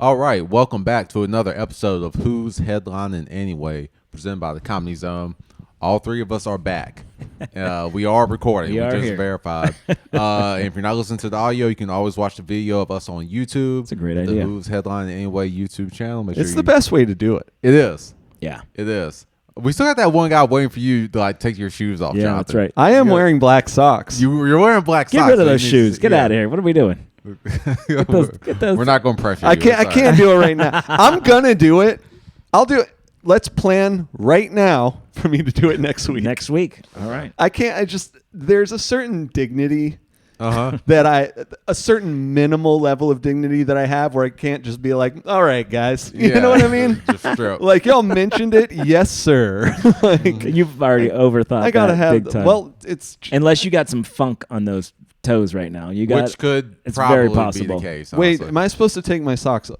All right, welcome back to another episode of Who's Headlining Anyway, presented by the Comedy Zone. All three of us are back. We are recording. We just here. verified. And if you're not listening to the audio, you can always watch the video of us on YouTube. It's a great the idea. Who's Headlining Anyway YouTube channel. Make It's sure the best way to do it. It is. Yeah. It is. We still got that one guy waiting for you to like take your shoes off. Yeah, Jonathan. that's right. I am wearing black socks. You're wearing black Get socks. rid of so those you need shoes. to- Get yeah. out of here. What are we doing? Get those. We're not going to pressure you. I can't do it right now. I'm gonna do it. I'll do it. Let's plan right now for me to do it next week. Next week. All right. I can't. There's a certain dignity Uh-huh. a certain minimal level of dignity that I have where I can't just be like, all right, guys. You Yeah. know what I mean? Just strip. Like, y'all mentioned it. Yes, sir. Like, You've already overthought I gotta that have, big time. well, it's, Unless you got some funk on those toes right now. You got Which could it's probably very be possible. the case. wait, honestly. am I supposed to take my socks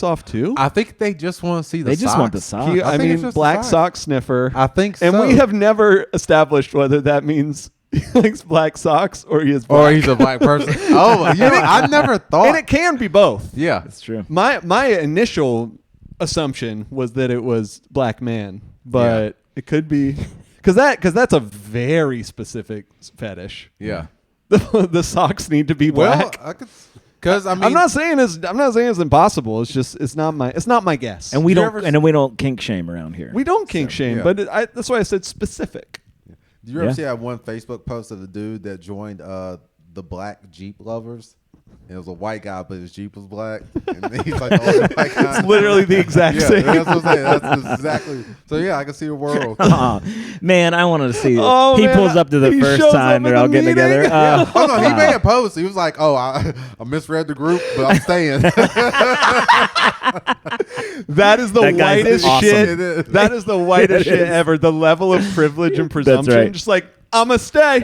off too? I think they just want to see the They socks. just want the socks. I think it's mean, just the black socks. sock sniffer. I think so. And we have never established whether that means he likes black socks or he is black. Or he's a black person. Oh, you know, I never thought. And it can be both. Yeah. That's true. My initial assumption was that it was black man, but it could be because that's a very specific fetish. Yeah. The socks need to be black. Well, I could, because I mean, I'm not saying it's impossible. It's just it's not my guess. And we Did you don't ever and we don't kink shame around here. we don't kink shame, yeah. but that's why I said specific. do you ever Yeah. see that one Facebook post of the dude that joined the black Jeep lovers? And it was a white guy, but his Jeep was black. And then he's like, oh, the white guy. It's literally the exact Yeah, same. that's what I'm saying. That's exactly. So yeah, I can see the world. Aw, man, I wanted to see it. Oh, He man, pulls up to the he first shows time up they're at all the getting meeting. together. Oh no, he made a post. He was like, "Oh, I misread the group, but I'm staying." That is the That guy's whitest awesome. shit. It is. That is the whitest It shit is. ever. The level of privilege and presumption. right. Just like, I'ma stay.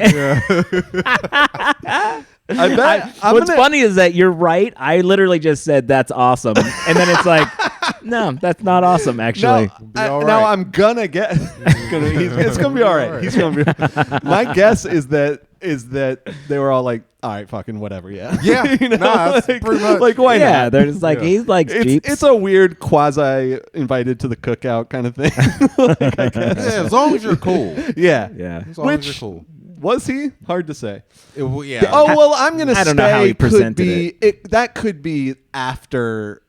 I bet. What's funny is that you're right. I literally just said that's awesome, and then it's like, no, that's not awesome. Actually, all Now right. I'm gonna get. It's gonna be all right. He's gonna be. My guess is that they were all like, all right, fucking whatever, yeah. Yeah, you know, nah, that's like, pretty much. like why yeah, not? they're just like Yeah. he likes Jeeps. It's a weird quasi invited to the cookout kind of thing. Like, I guess. Yeah, as long as you're cool. Yeah. yeah. As long as Which you're cool. was he? Hard to say. Yeah. Oh well, I'm gonna. I don't know how he could presented be, that could be after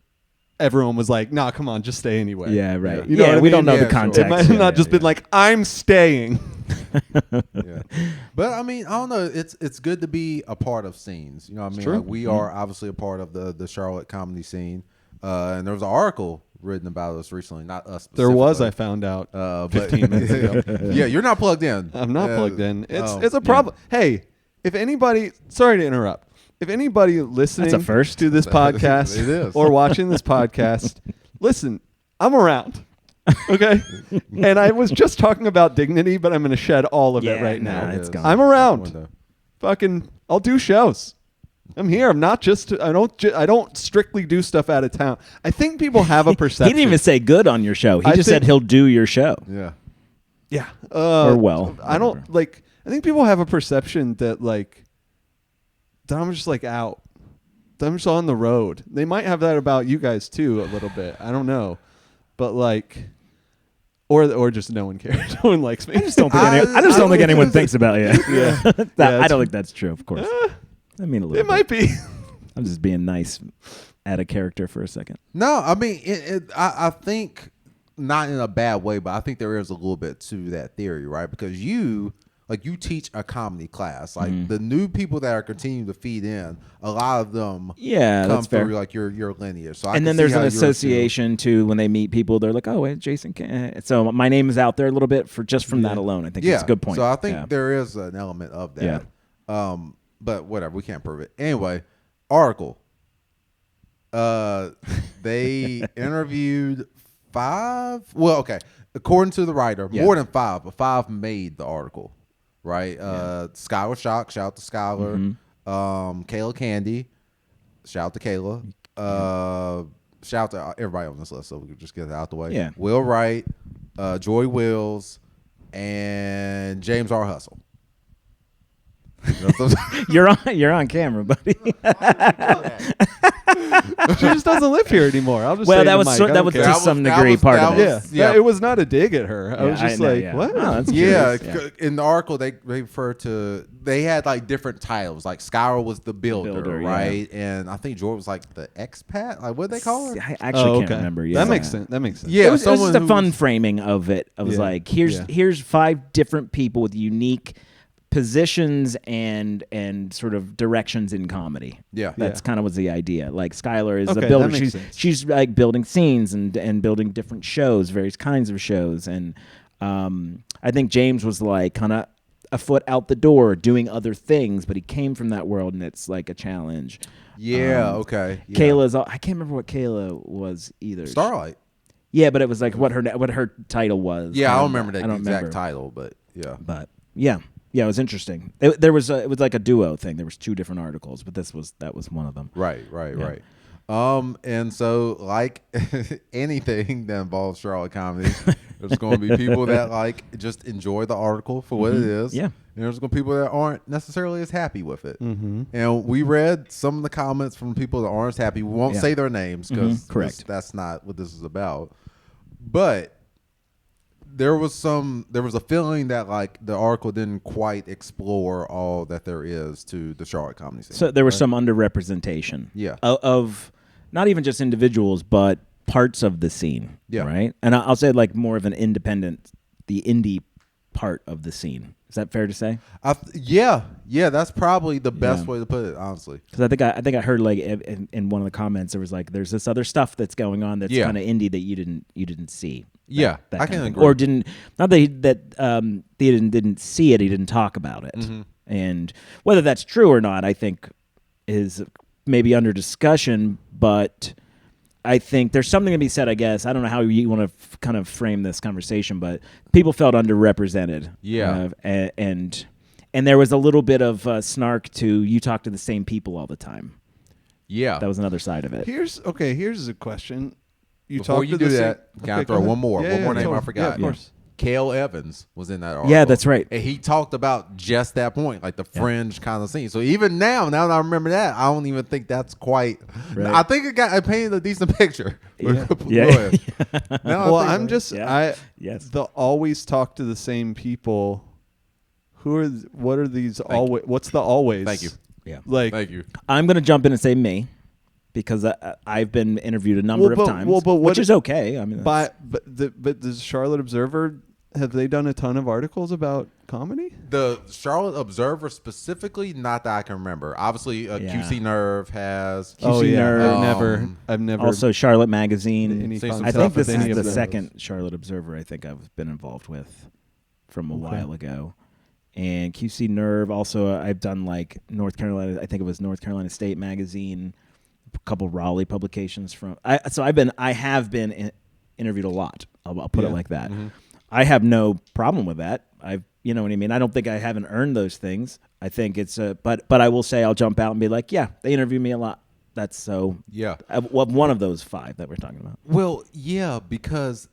everyone was like, "Nah, come on, just stay anyway." Yeah, right. You know yeah, what I we don't mean? know Yeah, the sure. context. It might Yeah, not yeah, just been like, "I'm staying." Yeah. But I mean, I don't know. It's good to be a part of scenes. You know what I mean? True. Like, we are obviously a part of the Charlotte comedy scene. And there was an article written about us recently, not us There was, I specifically. found out But 15 minutes ago. yeah, you're not plugged in. I'm not plugged in. Oh, It's a problem. Hey, if anybody, sorry to interrupt. If anybody listening That's a first. to this podcast It is. or watching this podcast, listen, I'm around. Okay? And I was just talking about dignity, but I'm going to shed all of it Yeah, right nah, now. it's gone. I'm around. Window. Fucking, I'll do shows. I'm here. I'm not just. I don't strictly do stuff out of town. I think people have a He perception. didn't even say good on your show. He I just said think- he'll do your show. Yeah. Yeah. Or well, I don't whatever. like. I think people have a perception that like that I'm just like out. That I'm just on the road. They might have that about you guys too a little bit. I don't know, but like, or just no one cares. No one likes me. I just don't think anyone thinks about you. Yeah. I Yeah, don't think that's true. Of course, I mean a little. It might be. I'm just being nice. Add a character for a second. No, I mean, I think not in a bad way, but I think there is a little bit to that theory, right? Because you teach a comedy class, like the new people that are continuing to feed in, a lot of them, Yeah, come that's fair. through like your lineage. So I And can then see there's how an yours too. association too. When they meet people, they're like, "Oh, wait, Jason." So my name is out there a little bit for just from that alone. I think Yeah, it's a good point. So I think Yeah. there is an element of that. Yeah. But whatever, we can't prove it. Anyway, article. They interviewed 5. Well, okay, according to the writer, Yeah. more than 5, but 5 made the article, right? Skylar Shock, shout out to Skylar. Kayla Candy, shout out to Kayla. Shout out to everybody on this list, so we can just get it out the way. Yeah. Will Wright, Joy Wills, and James R. Hustle. You're on camera, buddy. She just doesn't live here anymore. I'll just Well, say that to was Mike, so, I that don't was care. to some degree part of it. Yeah, it was not a dig at her. I was Yeah, just know, like, yeah. what? Oh, that's Yeah, curious. in the article they refer to, they had like different titles. Like Skylar was the builder, yeah. right? And I think George was like the expat. Like what did they call her? I actually can't remember. Yeah, That makes sense. That makes sense. Yeah, it was just a who fun was- framing of it. I was Yeah. like, here's 5 different people with unique positions and sort of directions in comedy. Yeah. That's kind of was the idea. Like Skylar is Okay, a that builder. makes sense. She's like building scenes and building different shows, various kinds of shows. And I think James was like kind of a foot out the door doing other things, but he came from that world and it's like a challenge. Yeah, okay. Yeah. Kayla's I can't remember what Kayla was either. Starlight. Yeah, but it was like what her title was. Yeah, I don't remember the I don't exact remember. title, but yeah. But yeah, it was interesting. It was like a duo thing. There was 2 different articles, but that was one of them. Right. Yeah. And so like anything that involves Charlotte comedy, there's going to be people that like just enjoy the article for what it is. Yeah. And there's going to be people that aren't necessarily as happy with it. Mm-hmm. And we read some of the comments from people that aren't as happy. We won't Yeah. say their names because Correct. that's not what this is about. But there was a feeling that like the article didn't quite explore all that there is to the Charlotte comedy scene. So there was some underrepresentation. Yeah. Of not even just individuals, but parts of the scene. Yeah. Right. And I'll say like more of an independent, the indie part of the scene. Is that fair to say? Yeah, that's probably the best Yeah. way to put it, honestly. Because I think I heard like in one of the comments there was like there's this other stuff that's going on that's Yeah. kind of indie that you didn't see. Yeah, That I kind can of thing. agree. Or didn't not that he didn't see it, he didn't talk about it. Mm-hmm. And whether that's true or not, I think is maybe under discussion. But I think there's something to be said. I guess I don't know how you want to kind of frame this conversation, but people felt underrepresented. Yeah. And there was a little bit of snark to you talk to the same people all the time. Yeah. That was another side of it. Here's a question. Before talk you to do the that, same- can I Okay, throw go ahead. one more? Yeah, One yeah, more name totally. I forgot. Yeah, of course. Cale Evans was in that article. Yeah, that's right. And he talked about just that point, like the fringe kind of scene. So even now that I remember that, I don't even think that's quite. Right. I think I painted a decent picture. Yeah. Go Yeah. ahead. Now I Well, think I'm like- just Yeah. Yes. the always talk to the same people. What are these always? What's the always? Thank you. Yeah. Like Thank you. I'm going to jump in and say me because I've been interviewed a number of times, which is okay. I mean, but does Charlotte Observer, have they done a ton of articles about comedy? The Charlotte Observer specifically, not that I can remember. Obviously, Yeah. QC Nerve has. QC Nerve. I've never also Charlotte Magazine. any Seen some contact I think with this any is of the those. second Charlotte Observer I think I've been involved with from a while ago. And QC Nerve, also I've done like North Carolina, I think it was North Carolina State Magazine, a couple Raleigh publications from. I have been interviewed a lot. I'll put it like that. Mm-hmm. I have no problem with that. You know what I mean? I don't think I haven't earned those things. I think it's but I will say I'll jump out and be like, yeah, they interview me a lot. That's so. Yeah. One of those 5 that we're talking about. Well, yeah, because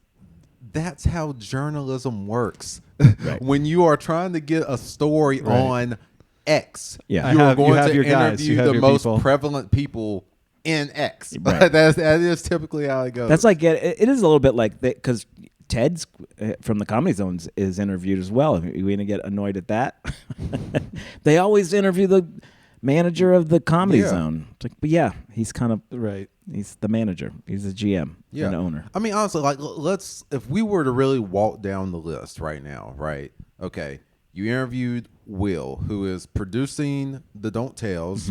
that's how journalism works. Right. When you are trying to get a story on X, Yeah. you are you going have to your guys, interview you have the your most people. prevalent people in X. Right. that is typically how it goes. That's like it is a little bit like that because Ted's from the Comedy Zones is interviewed as well. Are we gonna get annoyed at that? They always interview the manager of the Comedy Zone. It's like, but yeah, he's kind of Right. he's the manager. He's the GM and owner. I mean, honestly, like let's if we were to really walk down the list right now, right? Okay, you interviewed Will, who is producing the Don't Tells.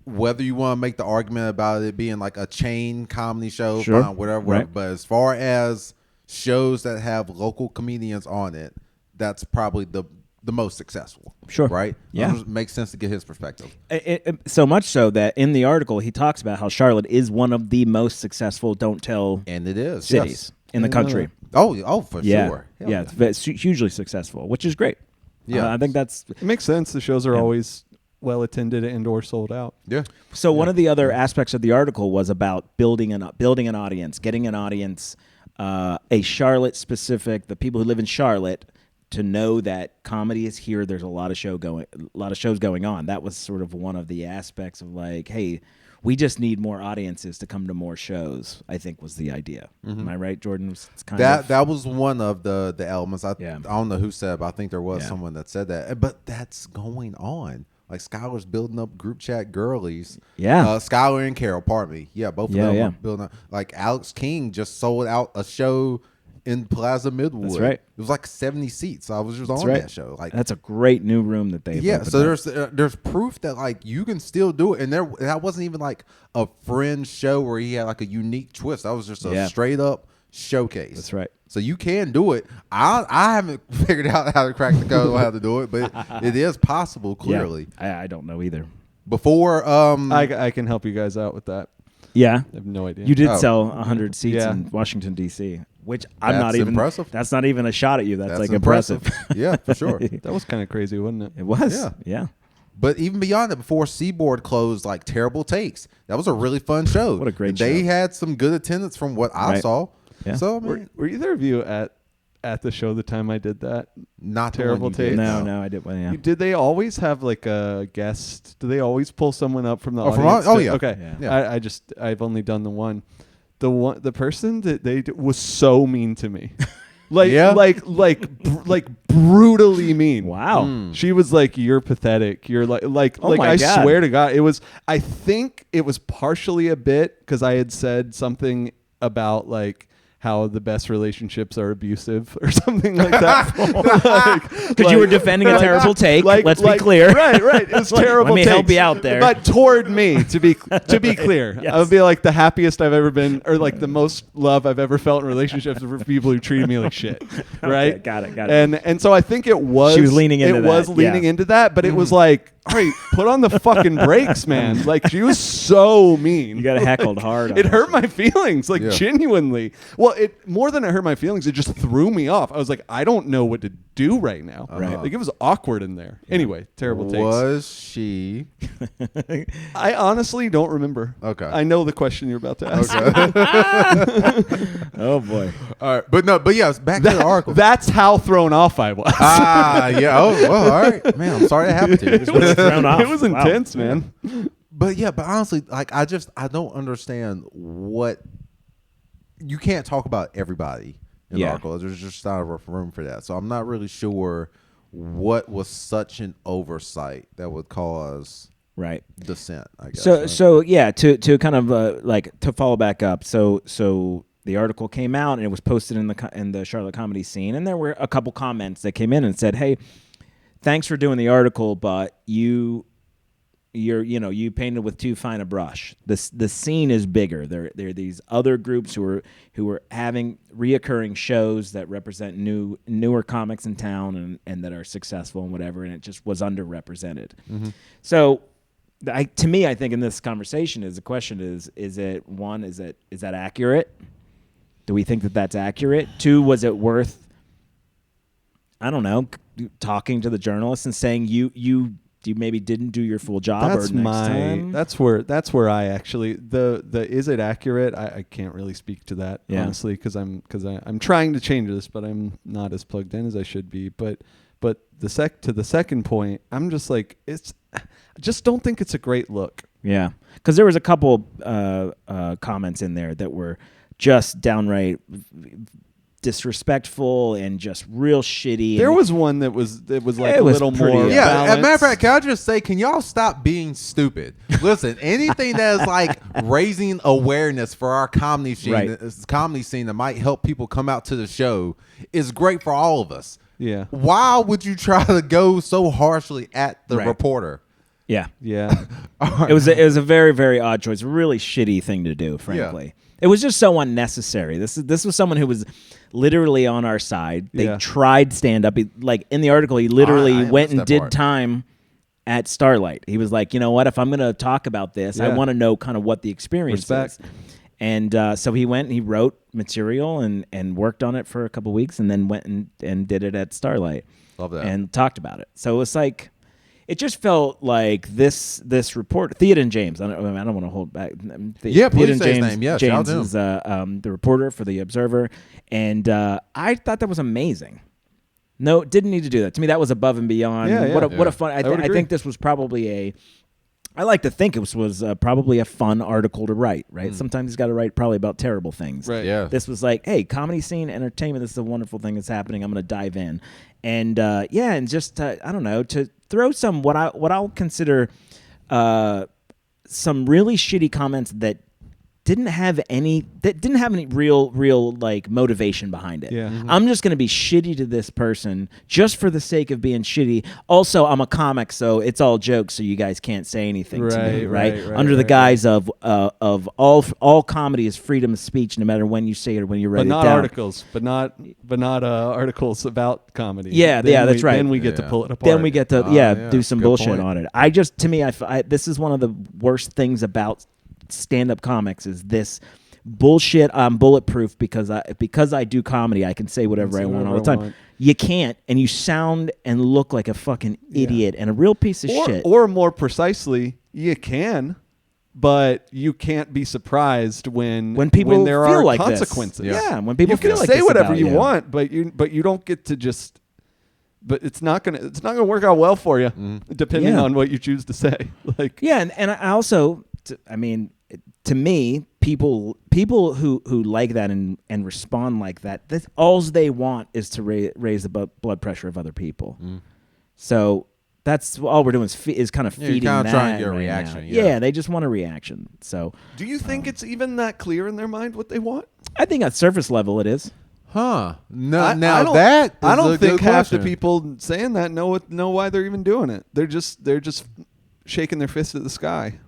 Whether you want to make the argument about it being like a chain comedy show, Sure. fine, whatever. Right. But as far as shows that have local comedians on it, that's probably the most successful. Sure. Right? Yeah. It makes sense to get his perspective. So much so that in the article he talks about how Charlotte is one of the most successful Don't Tell And it is. cities in the I didn't know country. Oh, for Yeah, sure. Hell yeah, it's hugely successful, which is great. Yeah. I think that's It makes sense. The shows are Yeah. always well attended and or sold out. Yeah. so. One of the other aspects of the article was about building an audience, getting an audience, a Charlotte specific, the people who live in Charlotte, to know that comedy is here. There's a lot of shows going on. That was sort of one of the aspects of like, hey, we just need more audiences to come to more shows, I think was the idea. Am I right, Jordan? It's kind of That was one of the elements. I Yeah. don't know who said, but I think there was Yeah. someone that said that. But that's going on. Like Skylar's building up group chat girlies. Yeah. Skylar and Carol, pardon me. Yeah, both of Yeah, them yeah. are building up. Like Alex King just sold out a show in Plaza Midwood. That's right. It was like 70 seats. I was just on right. that show. Like, That's a great new room that they so there's proof that like you can still do it, and that wasn't even like a fringe show where he had like a unique twist. That was just a straight up showcase. That's right. So you can do it. I haven't figured out how to crack the code on how to do it, but it is possible. Clearly, I don't know either. Before I can help you guys out with that. Yeah, I have no idea. you did sell 100 seats Yeah. in Washington D.C., which I'm That's not even impressive. That's not even a shot at you. That's like impressive. Yeah, for sure. That was kind of crazy, wasn't it? It was. Yeah. Yeah. But even beyond that, before Seaboard closed, like Terrible Takes, that was a really fun show. What a great They show. had some good attendance from what I Right. saw. Yeah. So I mean, Were either of you at the show the time I did that? not the Terrible one you did. Takes? No, I did. Well, yeah. Did they always have like a guest? Do they always pull someone up from the Oh, audience? yeah. Okay. Yeah. I've only done the one. The person that they was so mean to me. Like brutally mean. Wow. She was like, "You're pathetic. You're like Oh my I God. swear to God, it was. I think it was partially a bit because I had said something about like how the best relationships are abusive or something like that. Because you were defending a terrible take. Let's be clear. Right. It was terrible. Let me help takes. you out there. But toward me, to be clear, Yes. I would be like the happiest I've ever been, or like the most love I've ever felt in relationships with people who treated me like shit. Right? Okay, got it. And so I think it was. She was leaning into it that, was leaning yeah. into that, but it was like, all right, put on the fucking brakes, man. Like she was so mean. You got heckled hard. on It that hurt shit. my feelings, like Yeah. genuinely. Well, it more than it hurt my feelings, it just threw me off. I was like, I don't know what to do right now. Right. Like it was awkward in there. Anyway, terrible takes. Was she? I honestly don't remember. Okay. I know the question you're about to ask. Oh boy. All right, but yes, back to the article. That's how thrown off I was. Yeah. Oh, well, all right, man. I'm sorry that happened to you. It was thrown off. It was Wow. intense, man. But honestly, like I don't understand what you can't talk about everybody in the Yeah. article. There's just not enough room for that. So I'm not really sure what was such an oversight that would cause Right. dissent, I guess. So right? so yeah, to kind of like to follow back up. So the article came out and it was posted in the Charlotte comedy scene, and there were a couple comments that came in and said, "Hey, thanks for doing the article, but you painted with too fine a brush. The scene is bigger. There are these other groups who are having reoccurring shows that represent newer comics in town and that are successful and whatever, and it just was underrepresented." Mm-hmm. So to me, I think in this conversation is the question is that accurate? Do we think that that's accurate? Two, was it worth, I don't know, talking to the journalist and saying you maybe didn't do your full job That's or next time? That's where I actually the is it accurate? I can't really speak to that honestly because I'm trying to change this, but I'm not as plugged in as I should be. But the second point, I'm just like I just don't think it's a great look. Yeah, because there was a couple comments in there that were just downright disrespectful and just real shitty. There was one that was like It a was little pretty more. Yeah, as a matter of balanced. fact, can I just say, can y'all stop being stupid? Listen, anything that is like raising awareness for our comedy scene, Right. that might help people come out to the show is great for all of us. Yeah. Why would you try to go so harshly at the Right. reporter? Yeah. Yeah. It was a very, very odd choice. Really shitty thing to do, frankly. It was just so unnecessary. This was someone who was literally on our side. They tried stand up. Like in the article, he literally I went and missed that did part. time at Starlight. He was like, you know what? If I'm going to talk about this, I want to know kind of what the experience Respect. is. And so he went and he wrote material and worked on it for a couple weeks and then went and did it at Starlight. Love that. And talked about it. So it was like, it just felt like this report, Theoden James. I don't want to hold back. Yeah, please Theoden say his James, name. Yeah, shout James out to is the reporter for the Observer, and I thought that was amazing. No, didn't need to do that. To me, that was above and beyond. Yeah, yeah. What a fun. I would agree. think this was probably I like to think it was probably a fun article to write, right? Sometimes he's got to write probably about terrible things. Right. Yeah. This was like, hey, comedy scene, entertainment, this is a wonderful thing that's happening. I'm going to dive in. And, and just, I don't know, to throw some, what I'll consider some really shitty comments that didn't have any real like motivation behind it. Yeah. I'm just going to be shitty to this person just for the sake of being shitty. Also, I'm a comic, so it's all jokes, so you guys can't say anything to me, right? Under the guise of all comedy is freedom of speech, no matter when you say it or when you write it down. But not articles about comedy. Yeah, that's right. Then we get to pull it apart. Then we get to do some Good bullshit point. on it. To me, this is one of the worst things about stand-up comics is this bullshit. I'm bulletproof because I do comedy. I can say whatever I want all the time. You can't, and you sound and look like a fucking idiot and a real piece of shit. Or more precisely, you can, but you can't be surprised when people there feel are like consequences. This. Yeah, when people you feel can like say this whatever about you want, but you don't get to just. But it's not gonna work out well for you, depending on what you choose to say. Like and I also, to me, people who like that and respond like that, all they want is to raise the blood pressure of other people. So that's all we're doing is kind of feeding you're that. trying to get a right reaction. now. Yeah, they just want a reaction. So do you think it's even that clear in their mind what they want? I think at surface level it is. Huh? No. I Now don't is a think good half the question. people saying that know why they're even doing it. They're just shaking their fist at the sky.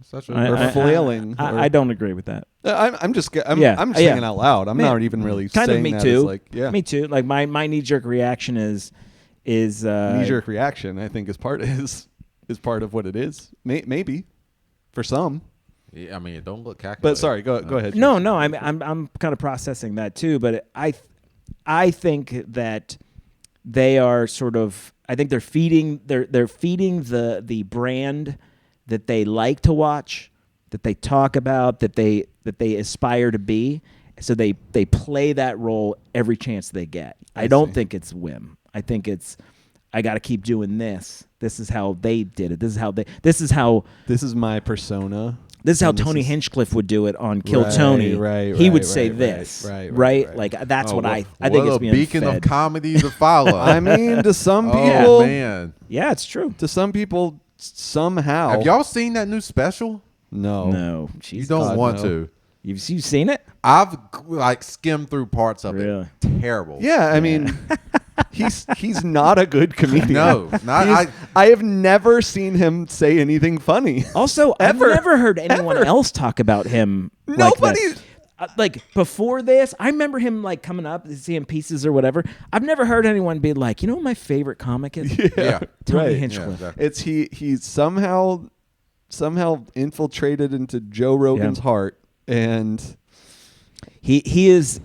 Such Or flailing. I don't agree with that. I'm just saying out loud. I'm not even really kind saying of me that too. as like Me too. Like my knee jerk reaction is knee jerk reaction. I think is part of what it is. Maybe for some. Yeah, I mean, it don't look calculated. But sorry, go ahead. No, I'm kind of processing that too. But I think that they are sort of. I think they're feeding the brand that they like to watch, that they talk about, that they aspire to be. So they play that role every chance they get. I don't think it's whim. I think it's I got to keep doing this. This is how they did it. This is my persona. This is how Tony Hinchcliffe would do it on Kill Tony. He would say this. Right. Like that's what I think it's being beacon fed. of comedy to follow. I mean, to some people, oh man, yeah, it's true. To some people, somehow. Have y'all seen that new special? No. You don't want to. You've seen it? I've skimmed through parts of Really? it. Terrible. Yeah, I mean, he's not a good comedian. No, not I have never seen him say anything funny. Also, Ever. I've never heard anyone else talk about him. Nobody. Like before this, I remember him like coming up, seeing pieces or whatever. I've never heard anyone be like, you know what my favorite comic is? Yeah. Tony Right. Hinchcliffe. Yeah, exactly. It's he's somehow infiltrated into Joe Rogan's heart, and He is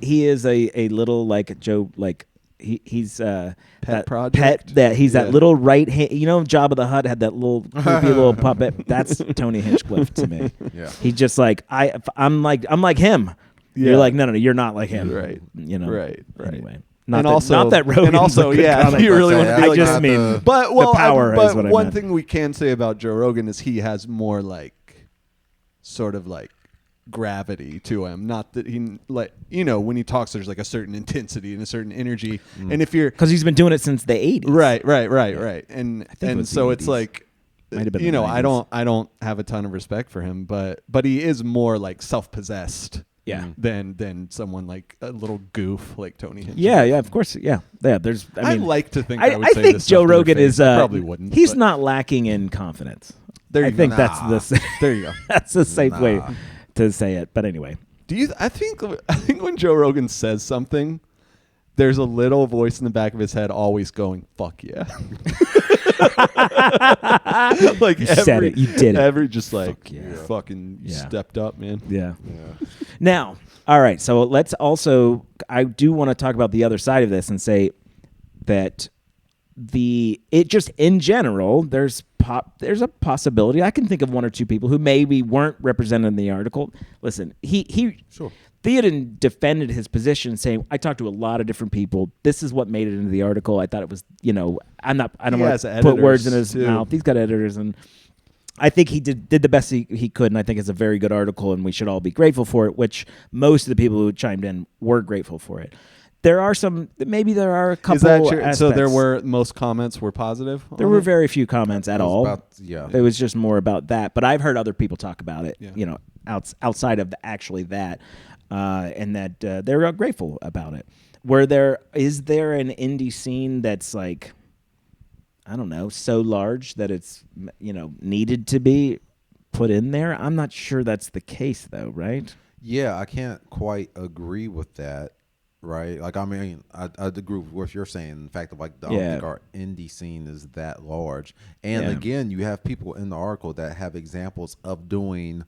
a little like Joe, like he's that project? that little right hand. You know, Jabba the Hutt had that little creepy little puppet. That's Tony Hinchcliffe to me. Yeah. He's just like I'm like him. Yeah. You're like no, you're not like him. Right. You know. Right. Anyway. not that Rogan's and also a good yeah, comic. you really want to be I like just that. mean but the power but is what I one meant. thing we can say about Joe Rogan is he has more like sort of like gravity to him. Not that he like when he talks, there's like a certain intensity and a certain energy. And if you're because he's been doing it since the 80s. right, and was so the it's 80s. like Might have been the I 90s. don't have a ton of respect for him, but he is more like self-possessed. Yeah. Than someone like a little goof like Tony Hinchcliffe. Yeah, of course. Yeah. There's. I mean, like to think I would say think this Joe stuff to their Rogan face. is. I probably wouldn't. He's but not lacking in confidence. There you I go. think that's the. There you go. That's a safe way to say it. But anyway. I think when Joe Rogan says something, there's a little voice in the back of his head always going, "Fuck yeah!" Like You said it. You did it. Every just like Fuck yeah. fucking Yeah. stepped up, man. Yeah. Now, all right. So let's also. I do want to talk about the other side of this and say that it just in general there's a possibility. I can think of one or two people who maybe weren't represented in the article. Listen, he Sure. Theoden defended his position, saying, "I talked to a lot of different people. This is what made it into the article. I thought it was, I don't want to put words in his mouth. He's got editors, and I think he did the best he could, and I think it's a very good article, and we should all be grateful for it, which most of the people who chimed in were grateful for it. There are a couple Is that true? aspects. So most comments were positive? There were very few comments at all. It was just more about that. But I've heard other people talk about it, Yeah. Outside of actually that, and that they're grateful about it. Is there an indie scene that's like, I don't know, so large that it's, needed to be put in there? I'm not sure that's the case, though, right? Yeah, I can't quite agree with that. Right, like I agree with what you're saying. The fact that I don't think our indie scene is that large. And again, you have people in the article that have examples of doing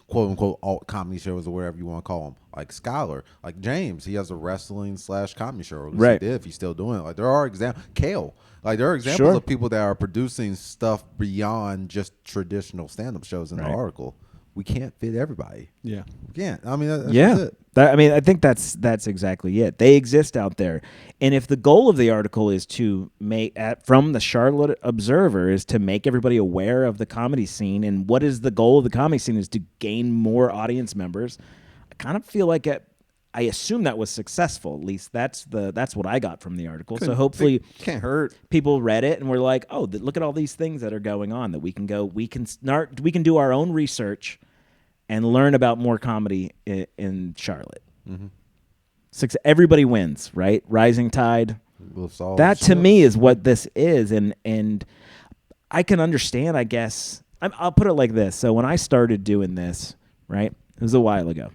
quote unquote alt comedy shows or whatever you want to call them. Like Skylar, like James, he has a wrestling / comedy show. Right, he did, if he's still doing it. Like there are examples. Kale, like there are examples of people that are producing stuff beyond just traditional stand-up shows in the article. We can't fit everybody. Yeah, we can't. I mean, that's it. I think that's exactly it. They exist out there, and if the goal of the article is to make from the Charlotte Observer is to make everybody aware of the comedy scene, and what is the goal of the comedy scene is to gain more audience members. I kind of feel like I assume that was successful. At least that's what I got from the article. So hopefully, can't hurt. People read it and were like, "Oh, look at all these things that are going on that we can do our own research and learn about more comedy in Charlotte." Mm-hmm. Everybody wins, right? Rising tide. That to me is what this is, and I can understand. I guess I'll put it like this. So when I started doing this, right, it was a while ago.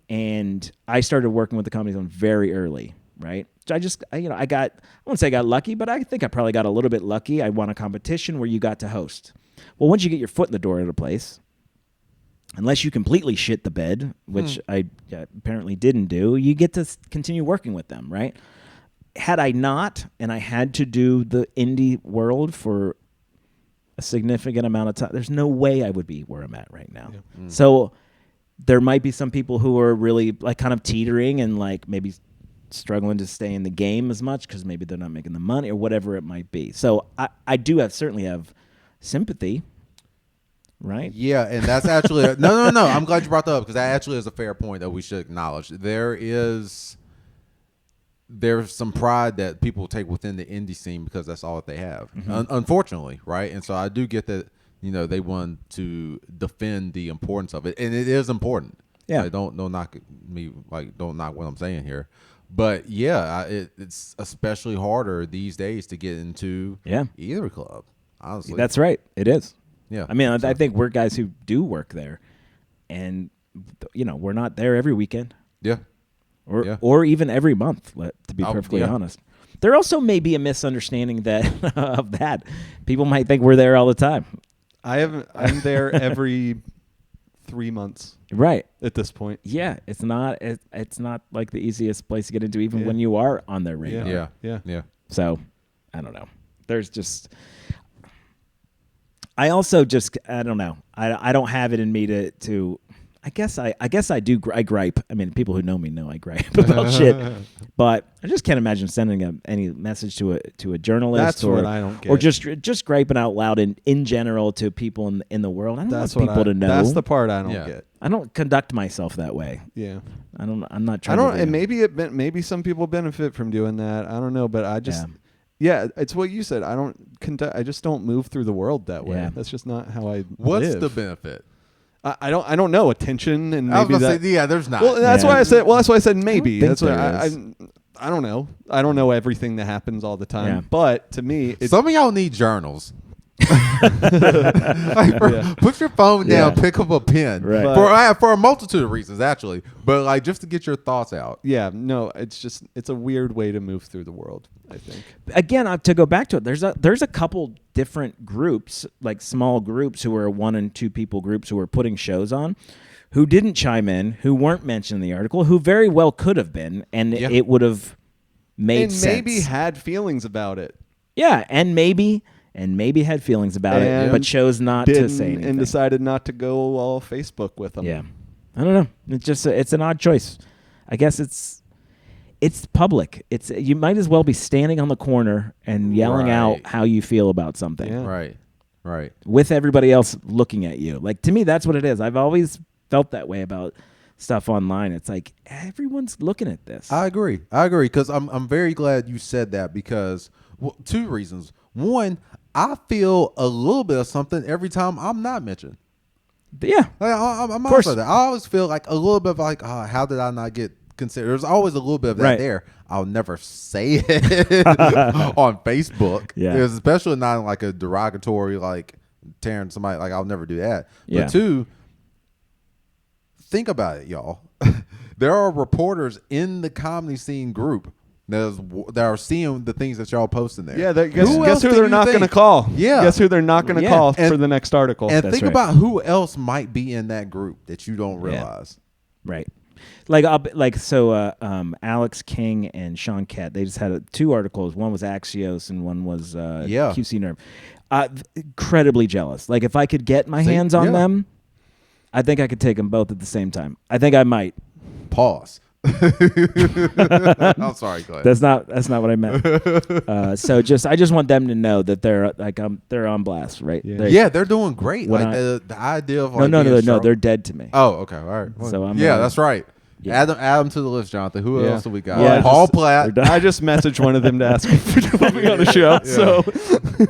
And I started working with the Comedy Zone very early, right? So I wouldn't say I got lucky, but I think I probably got a little bit lucky. I won a competition where you got to host. Well, once you get your foot in the door at a place, unless you completely shit the bed, which I apparently didn't do, you get to continue working with them, right? Had I not, and I had to do the indie world for a significant amount of time, there's no way I would be where I'm at right now. Yeah. So there might be some people who are really like kind of teetering and like maybe struggling to stay in the game as much because maybe they're not making the money or whatever it might be. So I certainly have sympathy, right? Yeah, and that's actually no. I'm glad you brought that up because that actually is a fair point that we should acknowledge. There's some pride that people take within the indie scene because that's all that they have, unfortunately, right? And so I do get that. They want to defend the importance of it, and it is important. Yeah, don't knock me. Don't knock what I'm saying here, but yeah, it's especially harder these days to get into either club. Honestly, that's right. It is. Yeah, I mean, I think we're guys who do work there, and we're not there every weekend. Yeah, or even every month. To be perfectly honest, there also may be a misunderstanding that of that. People might think we're there all the time. I'm there every 3 months. Right. At this point. Yeah. It's not like the easiest place to get into even when you are on their radar. Yeah. So I don't know. There's just I also just I don't know. I don't have it in me to I guess I do. I gripe. I mean, people who know me know I gripe about shit. But I just can't imagine sending any message to a journalist. That's what I don't get. Or just griping out loud in general to people in the world. I don't want people to know. That's the part I don't get. I don't conduct myself that way. Yeah. I'm not trying. And maybe some people benefit from doing that. I don't know, but I just. Yeah, it's what you said. I just don't move through the world that way. Yeah. That's just not how I live. What's the benefit? I don't know. Attention and maybe I was gonna say, there's not. Well, that's why I said. Well, that's why I said maybe. That's why I don't know. I don't know everything that happens all the time. Yeah. But to me, some of y'all need journals. Put your phone down, pick up a pen for a multitude of reasons, actually. But just to get your thoughts out. Yeah, no, it's a weird way to move through the world, I think. Again, to go back to it, there's a couple different groups, like small groups who are 1 and 2 people groups who are putting shows on, who didn't chime in, who weren't mentioned in the article, who very well could have been, and it would have made sense. And maybe had feelings about it. Yeah, and maybe had feelings about it, but chose not to say anything. And decided not to go all Facebook with them. Yeah. I don't know. It's just it's an odd choice. I guess it's public. You might as well be standing on the corner and yelling out how you feel about something. Yeah. Right. Right. with everybody else looking at you. Like, to me, that's what it is. I've always felt that way about stuff online. It's like everyone's looking at this. I agree because I'm very glad you said that because two reasons. One, I feel a little bit of something every time I'm not mentioned. Yeah, Like, I'm also that. I always feel like a little bit of like, how did I not get considered? There's always a little bit of that there. I'll never say it on Facebook. Yeah, especially not in like a derogatory, like tearing somebody. Like, I'll never do that. Yeah. But two, think about it, y'all. There are reporters in the comedy scene group that are seeing the things that y'all posting there. Yeah, guess who they're not going to call. Yeah. Guess who they're not going to call And- for the next article. And That's think right. about who else might be in that group that you don't realize. right. Like Alex King and Sean Kett, they just had two articles. One was Axios and one was QC Nerve. Incredibly jealous. Like, if I could get my hands on them, I think I could take them both at the same time. I think I might. Pause. I'm sorry, go ahead. That's not what I meant. I just want them to know that they're on blast, right? Yeah. They're doing great. When Like the idea of no, being strong- they're dead to me. Oh, okay, all right. Well, So I'm that's right. Yeah. Add them to the list, Jonathan. Who else do we got? Yeah, Paul just- Platt. I just messaged one of them to ask me for coming on the show. So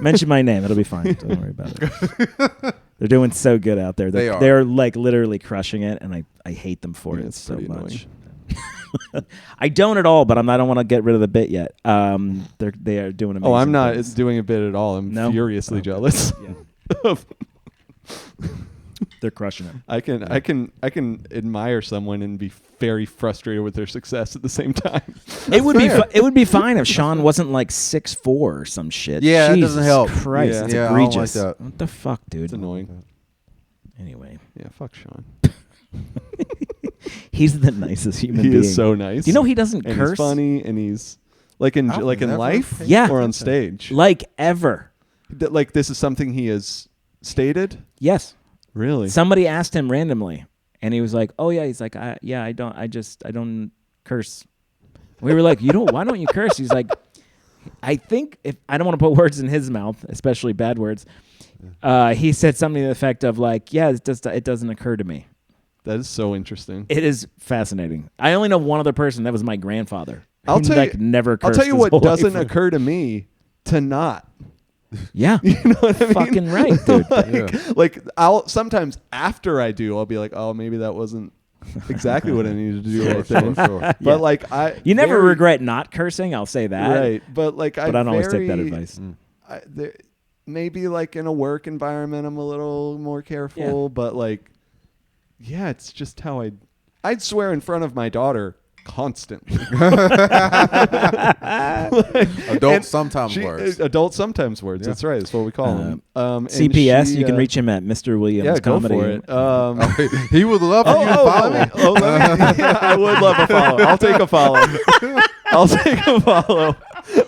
Mention my name; it'll be fine. Don't worry about it. They're doing so good out there. They are. They're like literally crushing it, and I hate them for it it's so pretty much. I don't at all, but I don't want to get rid of the bit yet. They are doing amazing. I'm not things. doing a bit at all. I'm furiously jealous. Yeah. They're crushing it. I can admire someone and be very frustrated with their success at the same time. It would be fine if Sean wasn't like 6'4" or some shit. Yeah, that Jesus doesn't help. Christ, Yeah. it's Yeah, I don't like egregious. that. What the fuck, dude? It's annoying. Anyway, Yeah, fuck Sean. he's the nicest human He being. is so nice. You know he doesn't and curse. He's funny and he's like in I've in never life paid Yeah. or on stage. Like ever. Like this is something he has stated. Yes. Really? Somebody asked him randomly, and he was like, "Oh yeah." He's like, I don't curse." We were like, why don't you curse?" He's like, "I think if I don't want to put words in his mouth, especially bad words." He said something to the effect of like, "Yeah, it doesn't occur to me." That is so interesting. It is fascinating. I only know one other person. That was my grandfather. I'll He, tell like, you. never. I'll Cursed tell you his what whole doesn't life. occur to me to not. Yeah, You know what I mean? fucking right, dude. Like I'll sometimes after I do, I'll be like, oh, maybe that wasn't exactly what I needed to do right then. Sure. But Yeah. like You never very- regret not cursing. I'll say that. right? But like But I don't always take that advice. Maybe like in a work environment, I'm a little more careful. But like, yeah, it's just how I'd swear in front of my daughter constantly. Adult sometimes words. Adult sometimes words. Yeah. That's right. That's what we call them. And CPS. she, you can reach him at Mr. Williams yeah, Comedy. go for it. He would love for you to follow. I would love a follow. I'll take a follow. I'll take a follow.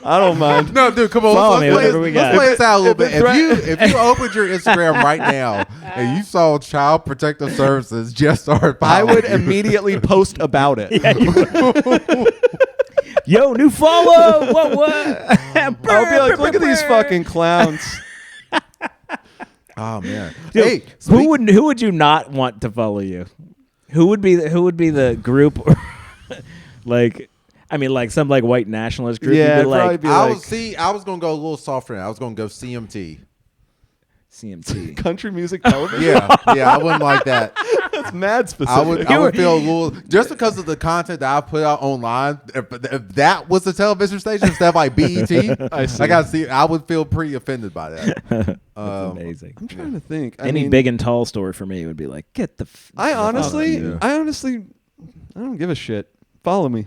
I don't mind. No, dude, come on. Follow me, Let's whatever we got. play this out a little bit. If If you opened your Instagram right now and you saw Child Protective Services just started I following would you, immediately post about it. Yo, new follow. What? I'll be like, look at these fucking clowns. oh man, Dude, hey, who would you not want to follow you? Who would be the group? Like, I mean, like some like white nationalist group. Yeah, You'd it'd be probably like be I was gonna go a little softer. I was gonna go CMT. CMT. Country music television. Yeah, I wouldn't like that. That's mad specific. I would feel a little just because of the content that I put out online. If that was the television station instead of like BET, I see. I gotta see. I would feel pretty offended by that. That's amazing. I'm trying to think. I Any mean, big and tall story for me would be like, get the. I honestly, Yeah. I don't give a shit. Follow me,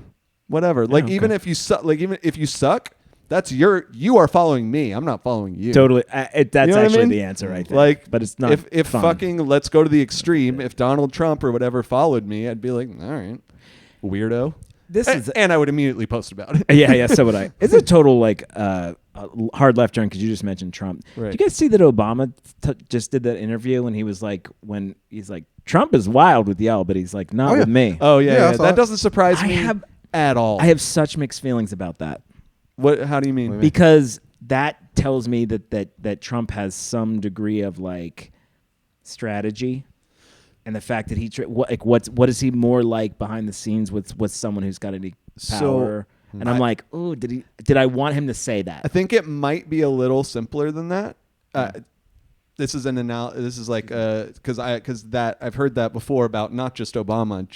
whatever. Like okay. even if you suck, that's you are following me. I'm not following you. Totally. That's You know what I actually mean? the answer, I think. Like, but it's not. If fun. fucking let's go to the extreme. If Donald Trump or whatever followed me, I'd be like, all right, weirdo. This is. And I would immediately post about it. Yeah. So would I. It's a total like hard left turn because you just mentioned Trump. Right. Did you guys see that Obama just did that interview and he was like, when he's like, Trump is wild with y'all, but he's like, not with me. Oh Yeah, I yeah. saw That it. doesn't surprise me at all. I have such mixed feelings about that. What? How do you mean? Because that tells me that Trump has some degree of like strategy, and the fact that what is he more like behind the scenes with someone who's got any power? And I'm like, oh, did I want him to say that? I think it might be a little simpler than that. This is an This is like because I've heard that before about not just Obama.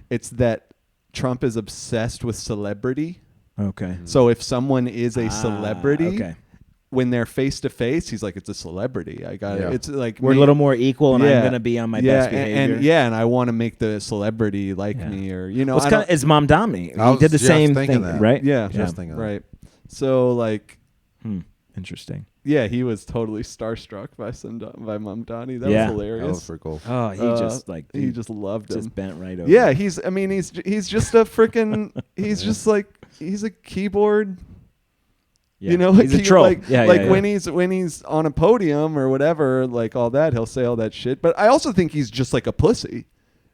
It's that Trump is obsessed with celebrity. Okay. So if someone is a celebrity, when they're face to face, he's like, it's a celebrity. I got it. It's like we're a little more equal, and I'm gonna be on my best behavior. And I want to make the celebrity like me, or it's Mom Domini. He did the ssame thing, right? Yeah, just thinking right. So like, interesting. Yeah, he was totally starstruck by Mom Donnie. That was hilarious. That was pretty cool. Oh, he just loved him. Just bent right over. Yeah, he's just a freaking. He's just like he's a keyboard. Yeah. He's a troll. When he's on a podium or whatever, like all that, he'll say all that shit. But I also think he's just like a pussy.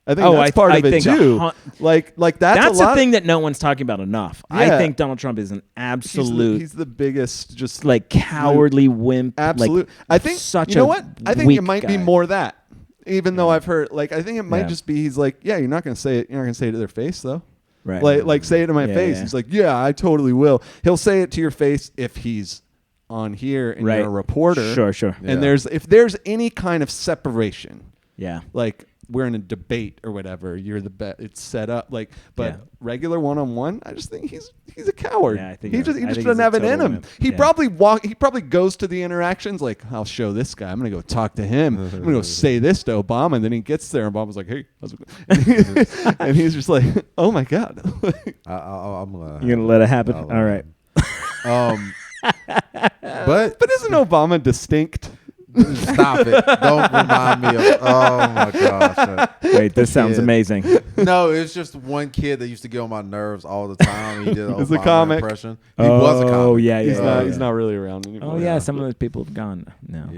I think that's part of it too. Like that's a thing that no one's talking about enough. Yeah. I think Donald Trump is an absolute. He's the biggest, just like cowardly wimp. Absolute. I think such. You know what? I think it might be guy. more that. Even though I've heard, like, I think it might just be he's like, yeah, you're not gonna say it. You're not gonna say it to their face though. Right. Like say it to my face. Yeah. He's like, yeah, I totally will. He'll say it to your face if he's on here and you're a reporter. Sure. And if there's any kind of separation. Yeah. Like we're in a debate or whatever, you're the best. It's set up regular one-on-one. I just think he's a coward. Yeah, I think he just doesn't have it in him. He probably goes to the interactions like, I'll show this guy. I'm gonna go talk to him. I'm gonna go say this to Obama, and then he gets there, and Obama's like, hey, how's it going? And he's just like, oh my god. You're gonna let it happen? All right. But isn't Obama distinct? Stop it. Don't remind me of. Oh, my gosh. Wait, this sounds amazing. No, it's just one kid that used to get on my nerves all the time. He did a comic impression. He was a comic. Oh, yeah. He's not really around anymore. Oh, yeah. Some of those people have gone now.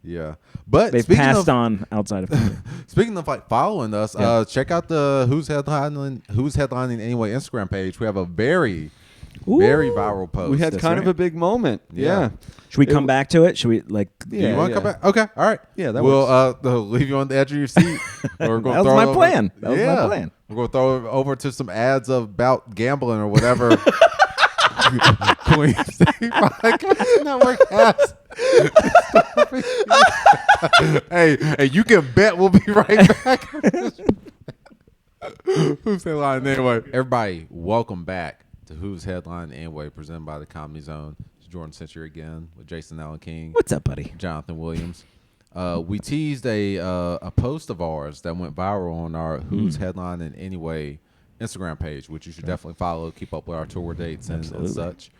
Yeah. But they've passed on outside of comedy. Speaking of like following us, check out the Who's Headlining Anyway Instagram page. We have a very viral post. We had kind of a big moment. Yeah. Should we come back to it? Should we like? Yeah, you want to come back? Okay. All right. Yeah. We'll leave you on the edge of your seat. That was my plan. We're going to throw it over to some ads about gambling or whatever. Queen State Podcast Network ads. Hey, you can bet we'll be right back. Who's headlining anyway? Everybody, welcome back to Who's Headline Anyway, presented by the Comedy Zone. It's Jordan Centry again with Jason Allen King. What's up, buddy? Jonathan Williams. We teased a post of ours that went viral on our Who's Headlining Anyway Instagram page, which you should definitely follow, keep up with our tour dates and such.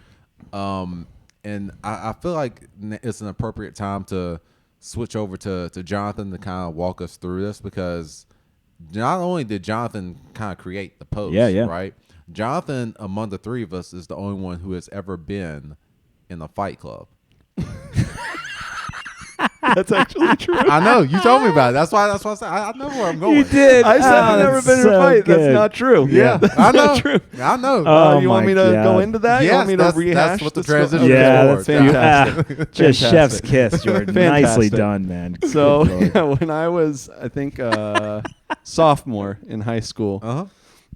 And I feel like it's an appropriate time to switch over to Jonathan to kind of walk us through this, because not only did Jonathan kind of create the post, right? Jonathan, among the three of us, is the only one who has ever been in a fight club. That's actually true. I know. You told me about it. That's why I said I know where I'm going. You did. I said I've never been in a fight. Good. That's not true. Yeah, that's not true. I know. You want me to go into that? Yes, you want me to rehash? That's what the transition is for. Fantastic. Just chef's kiss, Jordan. Nicely done, man. So when I was, I think, sophomore in high school.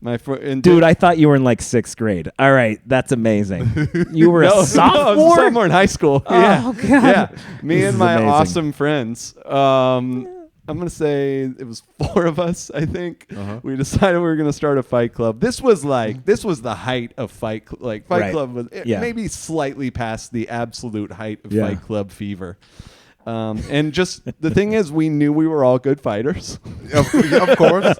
Dude, I thought you were in like 6th grade. All right, that's amazing. You were a sophomore? No, I was a sophomore in high school. Oh, God. Yeah. Me and my awesome friends. I'm going to say it was 4 of us, I think. We decided we were going to start a fight club. This was the height of fight club was maybe slightly past the absolute height of fight club fever. And just the thing is, we knew we were all good fighters, of course,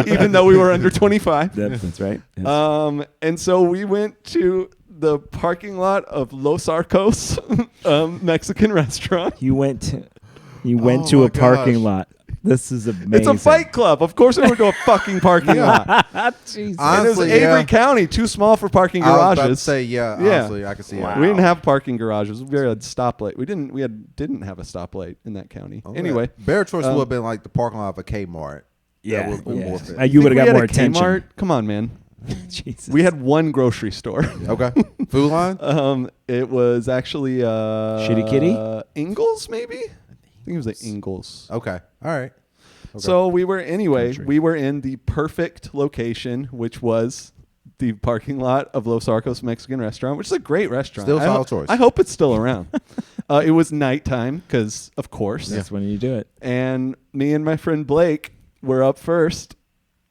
even though we were under 25. That's right. Yes. And so we went to the parking lot of Los Arcos Mexican restaurant. You went to a parking lot. This is amazing. It's a fight club. Of course we went to a fucking parking lot. Jesus. And it was Avery County, too small for parking garages. I was about to say, honestly, I can see it. We didn't have parking garages. We had stoplight. We didn't have a stoplight in that county. Okay. Anyway. Better choice would have been like the parking lot of a Kmart. Yeah. You would have got more attention. Kmart? Come on, man. Jesus. We had one grocery store. Okay. Food Line? It was actually Shitty Kitty? Ingles, maybe? I think it was at Ingles. Okay. All right. Okay. So we were Country. we were in the perfect location, which was the parking lot of Los Arcos Mexican Restaurant, which is a great restaurant. Still a solid choice. I hope it's still around. It was nighttime because, of course. That's when you do it. And me and my friend Blake were up first,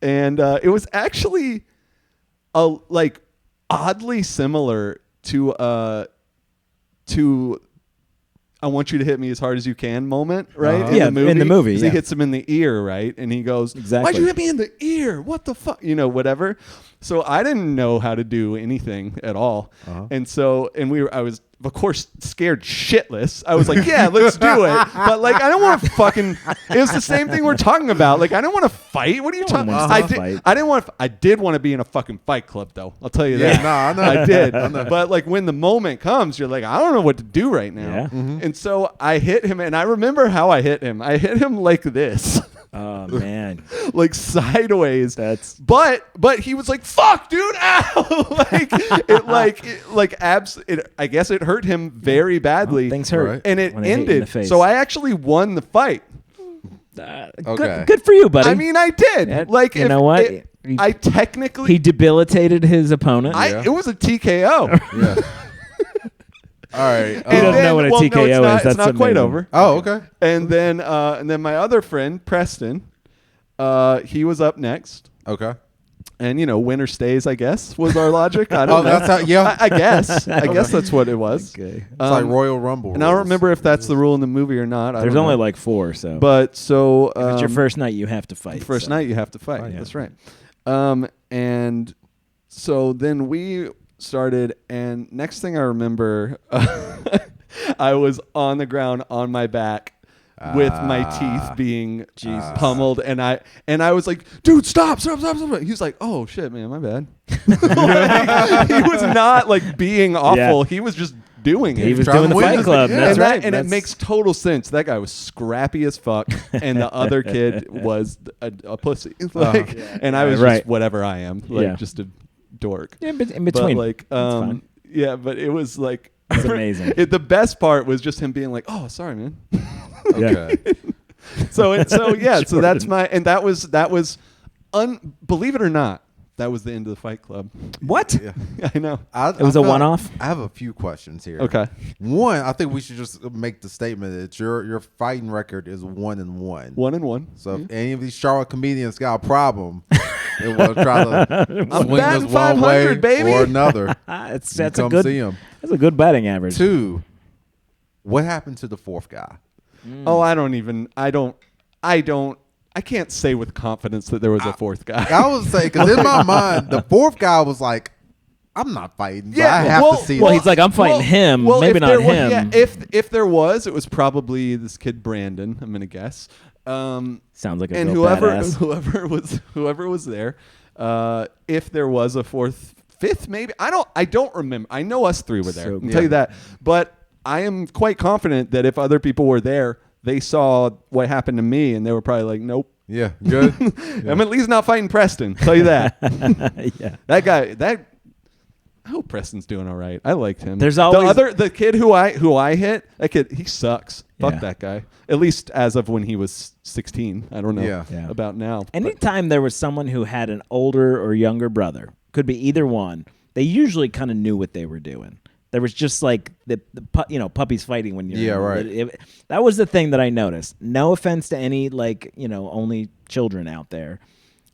and it was actually like oddly similar to I want you to hit me as hard as you can moment, right? Uh-huh. Yeah, in the movie, 'Cause yeah. he hits him in the ear, right? And he goes, Exactly. "Why'd you hit me in the ear? What the fuck?" Whatever. So I didn't know how to do anything at all. Uh-huh. And I was, of course, scared shitless. I was like, yeah, let's do it. But like, I don't want to fucking, it was the same thing we're talking about. Like, I don't want to fight. What are you talking one about? wants to fight. I did want to be in a fucking fight club though. I'll tell you Yeah, that. no, I know. I did. I know. But like when the moment comes, you're like, I don't know what to do right now. Yeah. And so I hit him, and I remember how I hit him. I hit him like this. Oh man, Like sideways. that's But he was like, "Fuck, dude!" Ow! I guess it hurt him very badly. things hurt. Right. And it when they hit you in the ended. face. So I actually won the fight. Okay. Good for you, buddy. I mean, I did. Yeah, Like, you know what? I technically, he debilitated his opponent. Yeah. it was a TKO. Yeah. All right. He doesn't know what a TKO is. It's That's not quite amazing. over. Oh, okay. And then my other friend Preston, he was up next. Okay. And winner stays, I guess, was our logic. I don't know. That's how, yeah. I guess. I guess that's what it was. Okay. It's like Royal Rumble. And I don't rules. remember if that's the rule in the movie or not. There's only like 4, so. But so if it's your first night, you have to fight. first so. night you have to fight. Yeah. That's right. And so then we started, and next thing I remember, I was on the ground on my back. With my teeth being pummeled, and I was like, "Dude, stop!" He was like, "Oh shit, man, my bad." Like, he was not like being awful. Yeah. He was just doing it. He was Trying doing to the win Fight this Club. thing. That's and right. and That's- it makes total sense. That guy was scrappy as fuck, and the other kid was a pussy. Like, and I was Right. just whatever I am, like Yeah. just a dork. Yeah, but in between. But like, fine. yeah, but it was like It's amazing. the best part was just him being like, "Oh, sorry, man." Okay. So that's my, and that was believe it or not, that was the end of the Fight Club. What? Yeah. I know. It was a feel like one-off? I have a few questions here. Okay. One, I think we should just make the statement that your fighting record is 1-1. 1-1. So if any of these Charlotte comedians got a problem, it will try to I'm swing batting this one way 500, baby. or another. That's You a come good. see him. That's a good batting average. 2, what happened to the fourth guy? Oh, I can't say with confidence that there was a fourth guy. I would say, because in my mind, the fourth guy was like, I'm not fighting. Yeah, I have well- to see Well, this. he's like, I'm fighting him. Maybe if not there was- him. Yeah, if there was, it was probably this kid Brandon. I'm gonna guess. Sounds like a And real badass. whoever was there, if there was a fifth, maybe I don't remember. I know us 3 were there. So I can good. tell you that. But I am quite confident that if other people were there, they saw what happened to me, and they were probably like, "Nope, Yeah, good. I'm at least not fighting Preston." Tell you that. Yeah. That guy. I hope Preston's doing all right. I liked him. There's always- the kid who I hit. That kid, he sucks. Fuck Yeah. that guy. At least as of when he was 16. I don't know Yeah. about now. but- Anytime there was someone who had an older or younger brother, could be either one, they usually kind of knew what they were doing. There was just like puppies fighting when you're Yeah, right. That was the thing that I noticed. No offense to any only children out there,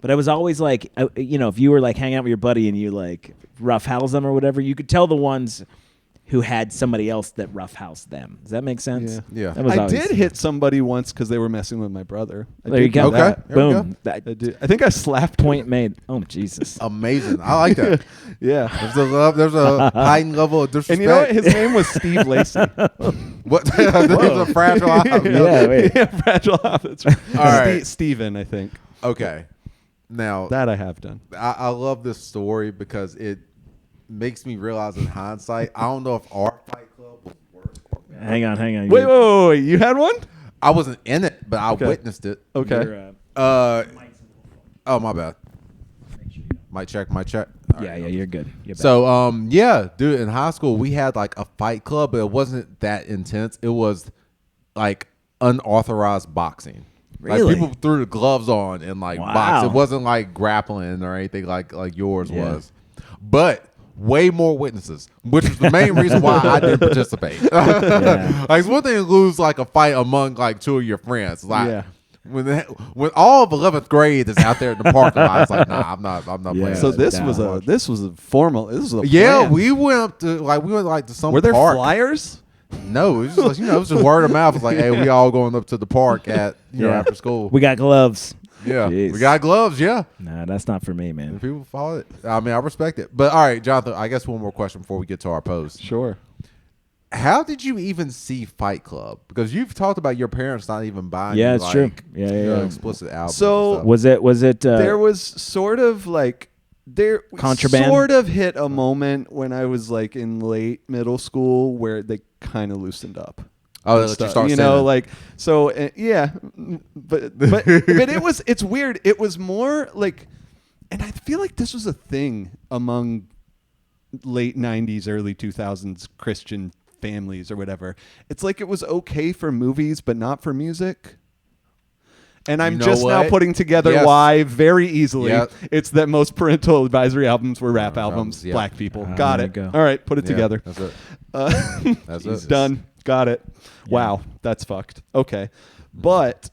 but I was always like, if you were like hanging out with your buddy and you like roughhouse them or whatever, you could tell the ones who had somebody else that roughhoused them. Does that make sense? Yeah. That was I always- did hit somebody once because they were messing with my brother. I There you did go. do that. Okay. There we Boom. I did. I think I slapped him. Point made. Oh Jesus. Amazing. I like that. Yeah. There's a love. There's a heightened level of disrespect. And you know what? His name was Steve Lacey. What? There's a fragile house. Yeah, wait. Yeah, fragile habits. All right. Steven, I think. Okay. Now That I have done. I love this story because it makes me realize in hindsight, I don't know if our Fight Club was worse. Hang on. Wait. You had one? I wasn't in it, but I Okay. witnessed it. Okay. You're, Oh, my bad. Mic check, mic check. All Yeah, right, yeah, you're good. You're back. So, yeah, dude, in high school we had like a fight club, but it wasn't that intense. It was like unauthorized boxing. Really? Like people threw the gloves on and like Wow. box. It wasn't like grappling or anything like yours was. But way more witnesses, which was the main reason why I didn't participate. Like it's one thing to lose like a fight among like two of your friends. Like when all of 11th grade is out there in the parking lot, it's like, nah, I'm not playing. So that. this was a formal. This was a Yeah, plan. we went up to to some. Were there park. flyers? No, it was just it was just word of mouth. It's like, hey, we all going up to the park at after school. We got gloves. Yeah, Jeez. we got gloves. Yeah, Nah, that's not for me, man. and people follow it. I mean, I respect it. But all right, Jonathan, I guess one more question before we get to our post. Sure. How did you even see Fight Club? Because you've talked about your parents not even buying. Yeah, you, it's true. Yeah. explicit albums. So- and stuff. Was it? There was sort of like there Contraband? sort of hit a moment when I was like in late middle school where they kind of loosened up. Oh, and they let you stuff, start you know, singing. like so. Yeah, but it's weird. It was more like, and I feel like this was a thing among late 90s, early 2000s Christian families or whatever. It's like it was okay for movies, but not for music. And I'm You know just now what? putting together Yes. why very easily. Yep. It's that most parental advisory albums were rap Albums, albums, yeah. black people. Ah, Got there it. you go. All right, put it Yeah, together. That's it. That's Jesus. it. Done. Got it. Wow, that's fucked. Okay, but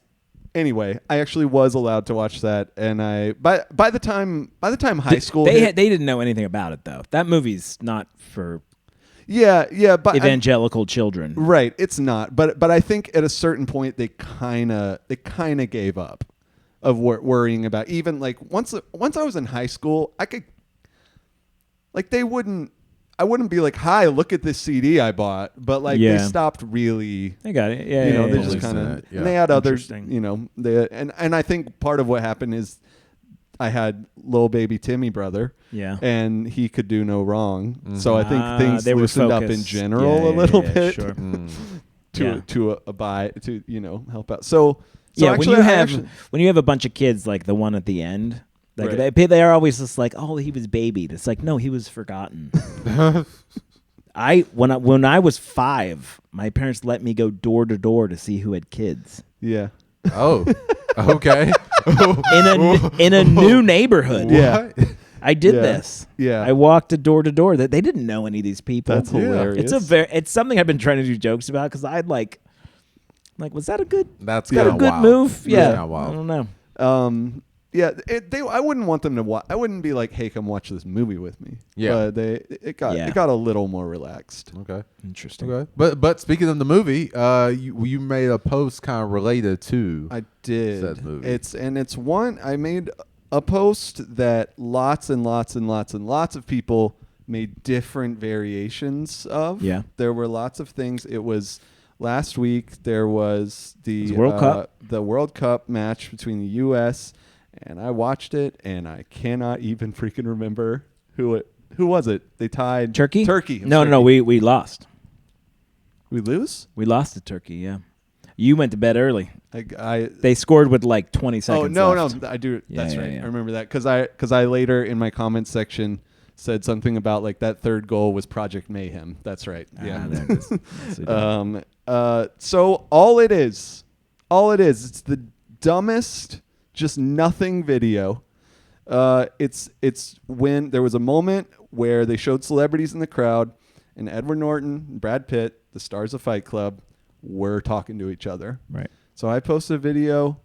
anyway, I actually was allowed to watch that, and by the time high school They hit, didn't know anything about it though. That movie's not for but evangelical children. right, it's not. But I think at a certain point they kind of gave up of worrying about even like once I was in high school, I could like I wouldn't be like, "Hi, look at this CD I bought," but like they stopped really. They got it. Yeah, You know, yeah, they yeah. just Releasing kind of it, yeah. and they had other, Interesting. you know, and I think part of what happened is I had little baby Timmy brother, Yeah. and he could do no wrong. So I think things they were loosened up in focused. general Yeah, a little yeah, bit Sure. to abide to help out. So Yeah, actually, when you have a bunch of kids like the one at the end, like Right. they are always just like, oh, he was babied. It's like, no, he was forgotten. When I was 5, my parents let me go door to door to see who had kids yeah. Oh, okay. in a new neighborhood. Yeah. I did Yeah. this. Yeah. I walked to door. That they didn't know any of these people. That's hilarious. It's something I've been trying to do jokes about because I'd like was that a good That's is that kind a of good wild. move? That's Yeah, kinda wild. I don't know. Yeah, I wouldn't want them to watch. I wouldn't be like, "Hey, come watch this movie with me." Yeah. but it got Yeah. a little more relaxed. Okay. Interesting. Okay. But speaking of the movie, you made a post kind of related to. I did. Said movie. It's one I made a post that lots and lots and lots and lots of people made different variations of. Yeah. There were lots of things. It was last week. There was the World Cup. the World Cup match between the U.S. and I watched it, and I cannot even freaking remember who was it. They tied Turkey. Turkey. It was No, Turkey. we lost. We lose. We lost to Turkey. Yeah. You went to bed early. I They scored with like 20 oh seconds. no left. no I do Yeah, that's yeah, right. yeah. I remember that because I later in my comments section said something about like that third goal was Project Mayhem. That's right. Yeah. There it is. Yes, we did. So all it is, it's the dumbest, just nothing video. It's when there was a moment where they showed celebrities in the crowd, and Edward Norton, and Brad Pitt, the stars of Fight Club, were talking to each other. Right. So I posted a video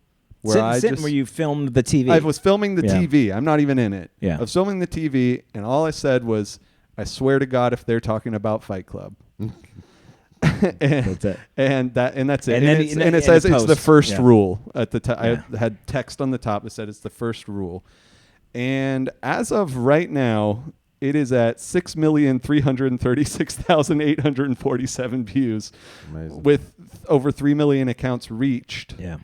where Sitting where you filmed the TV. I was filming the Yeah. TV. I'm not even in it. Yeah. I was filming the TV, and all I said was, "I swear to God, if they're talking about Fight Club." and, That's it. and that's it. And And, then it's, in and the it says it's post. the first Yeah. rule at the top. Yeah. I had text on the top that said it's the first rule. And as of right now, it is at 6,336,847 views, Amazing. with over 3 million accounts reached. Yeah.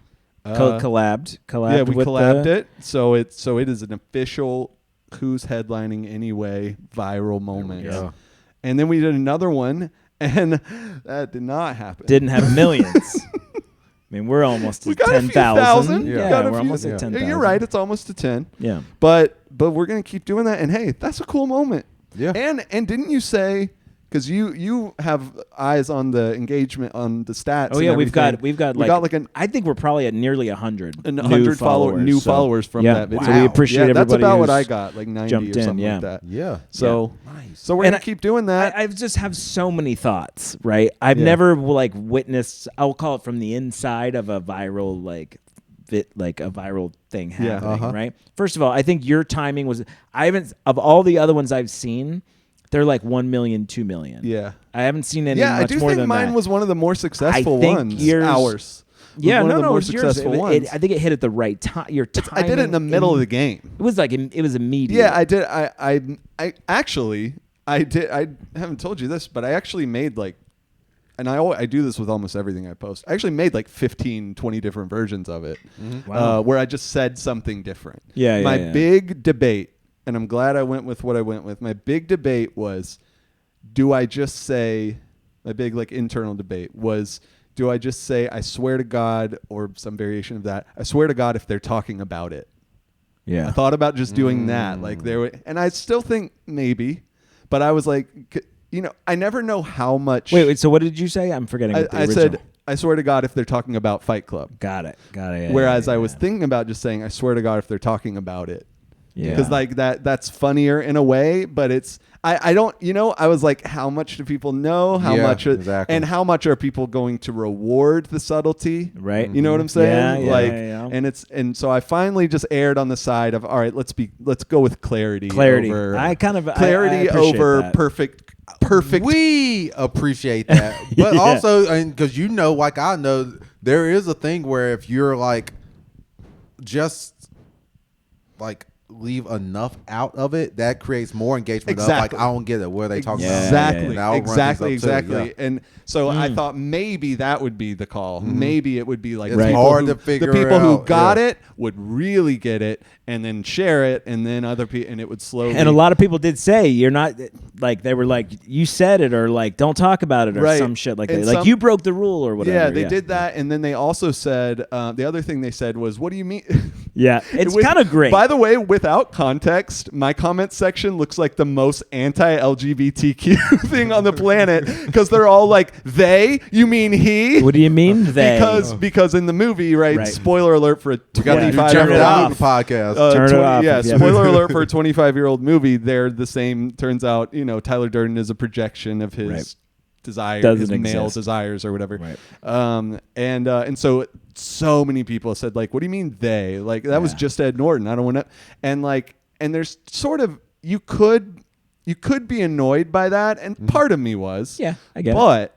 Uh, Collabed. Yeah, we with collabed it. So it is an official who's headlining anyway viral moment. go. And then we did another one, and that did not happen. Didn't have millions. mean, we're almost We at got a few 10,000. thousand. Yeah, Got a we're few- almost at 10,000. You're right. It's almost to 10. Yeah. But we're gonna keep doing that. And hey, that's a cool moment. Yeah. And didn't you say? Because you have eyes on the engagement on the stats. Oh and yeah, everything. we've got like I think we're probably at nearly 100 new followers. followers from that video. So we appreciate That's everybody about what who's I got, like 90 jumped or in, something yeah. like that. Yeah. So Nice. so we're And gonna keep doing that. I just have so many thoughts, right? I've never like witnessed. I'll call it from the inside of a viral like a viral thing happening, right? First of all, I think your timing was. I haven't of all the other ones I've seen. They're like 1 million, 2 million. Yeah. I haven't seen any. Yeah, I much do more think than mine that. was one of the more successful I think ones. yours- Ours. Yeah, one of the no, more it was yours. successful ones. I think it hit at the right time. Your timing. I did it in the middle of the game. It was like it was immediate. Yeah, I did. I actually I did. I haven't told you this, but I actually made like, and I do this with almost everything I post. I actually made like 15, 20 different versions of it, Wow. where I just said something different. Yeah, My yeah. big debate, and I'm glad I went with what I went with. My big debate was, do I just say? My big like internal debate was, do I just say I swear to God or some variation of that? I swear to God if they're talking about it. Yeah. I thought about just doing that, like and I still think maybe, but I was like, I never know how much. Wait. So what did you say? I'm forgetting. what the I original. said, I swear to God if they're talking about Fight Club. Got it. Yeah, Whereas yeah, I was thinking about just saying, I swear to God if they're talking about it. Yeah. Because like that's funnier in a way, but it's I don't I was like, how much do people know? How much exactly. and how much are people going to reward the subtlety? Right. You know what I'm saying? Yeah, like yeah. and so I finally just erred on the side of, all right, let's go with clarity. Clarity. Over, I kind of clarity I appreciate over that. perfect. We appreciate that, but Yeah. also, because like I know, there is a thing where if you're like, just like leave enough out of it, that creates more engagement. Exactly. Of, like, I don't get it. What are they talking about? Exactly. And I'll run things up too, yeah. And so I thought maybe that would be the call. Maybe it would be like It's people hard who, to figure the people who out, got yeah. it would really get it and then share it, and then other people, and it would slowly. And a lot of people did say you're not like they were like you said it or like don't talk about it or Right. some shit like And that. Like some- you broke the rule or whatever. Yeah, they did that, and then they also said the other thing they said was, "What do you mean?" Yeah, it's With- kind of great. By the way, without context, my comment section looks like the most anti-LGBTQ thing on the planet because they're all like, "They? You mean he?" What do you mean they? Because in the movie, right? Right. Spoiler alert for a We got to do 25 Turn It year Off old the podcast. Turn it off Yeah, if you spoiler haven't- alert for a 25-year-old movie. They're the same. Turns out, Tyler Durden is a projection of his Right. desire, Doesn't his male exist. desires or whatever. Right. And so many people said, like, what do you mean they? Like, that was just Ed Norton. I don't want to. And there's sort of, you could be annoyed by that, and part of me was. Yeah, I get it. But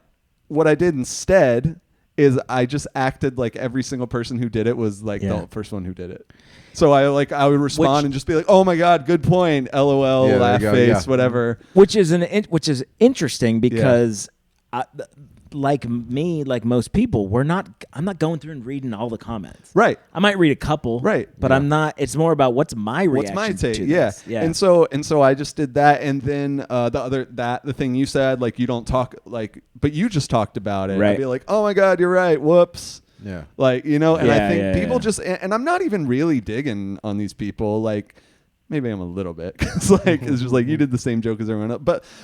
what I did instead is I just acted like every single person who did it was like the first one who did it. So I would respond and just be like, "Oh my God, good point, LOL, Yeah, there laugh you go, face, yeah. whatever." which is interesting because like me, like most people, I'm not going through and reading all the comments. Right. I might read a couple. Right. But I'm not. It's more about what's my reaction. What's my take? To Yeah. this. Yeah. And so I just did that, and then the thing you said, like, you don't talk, like, but you just talked about it. Right. I'd be like, "Oh my God, you're right. Whoops." Yeah. Like, and I Yeah, think yeah, people yeah. just, and I'm not even really digging on these people. Like, maybe I'm a little bit, because like it's just like you did the same joke as everyone else,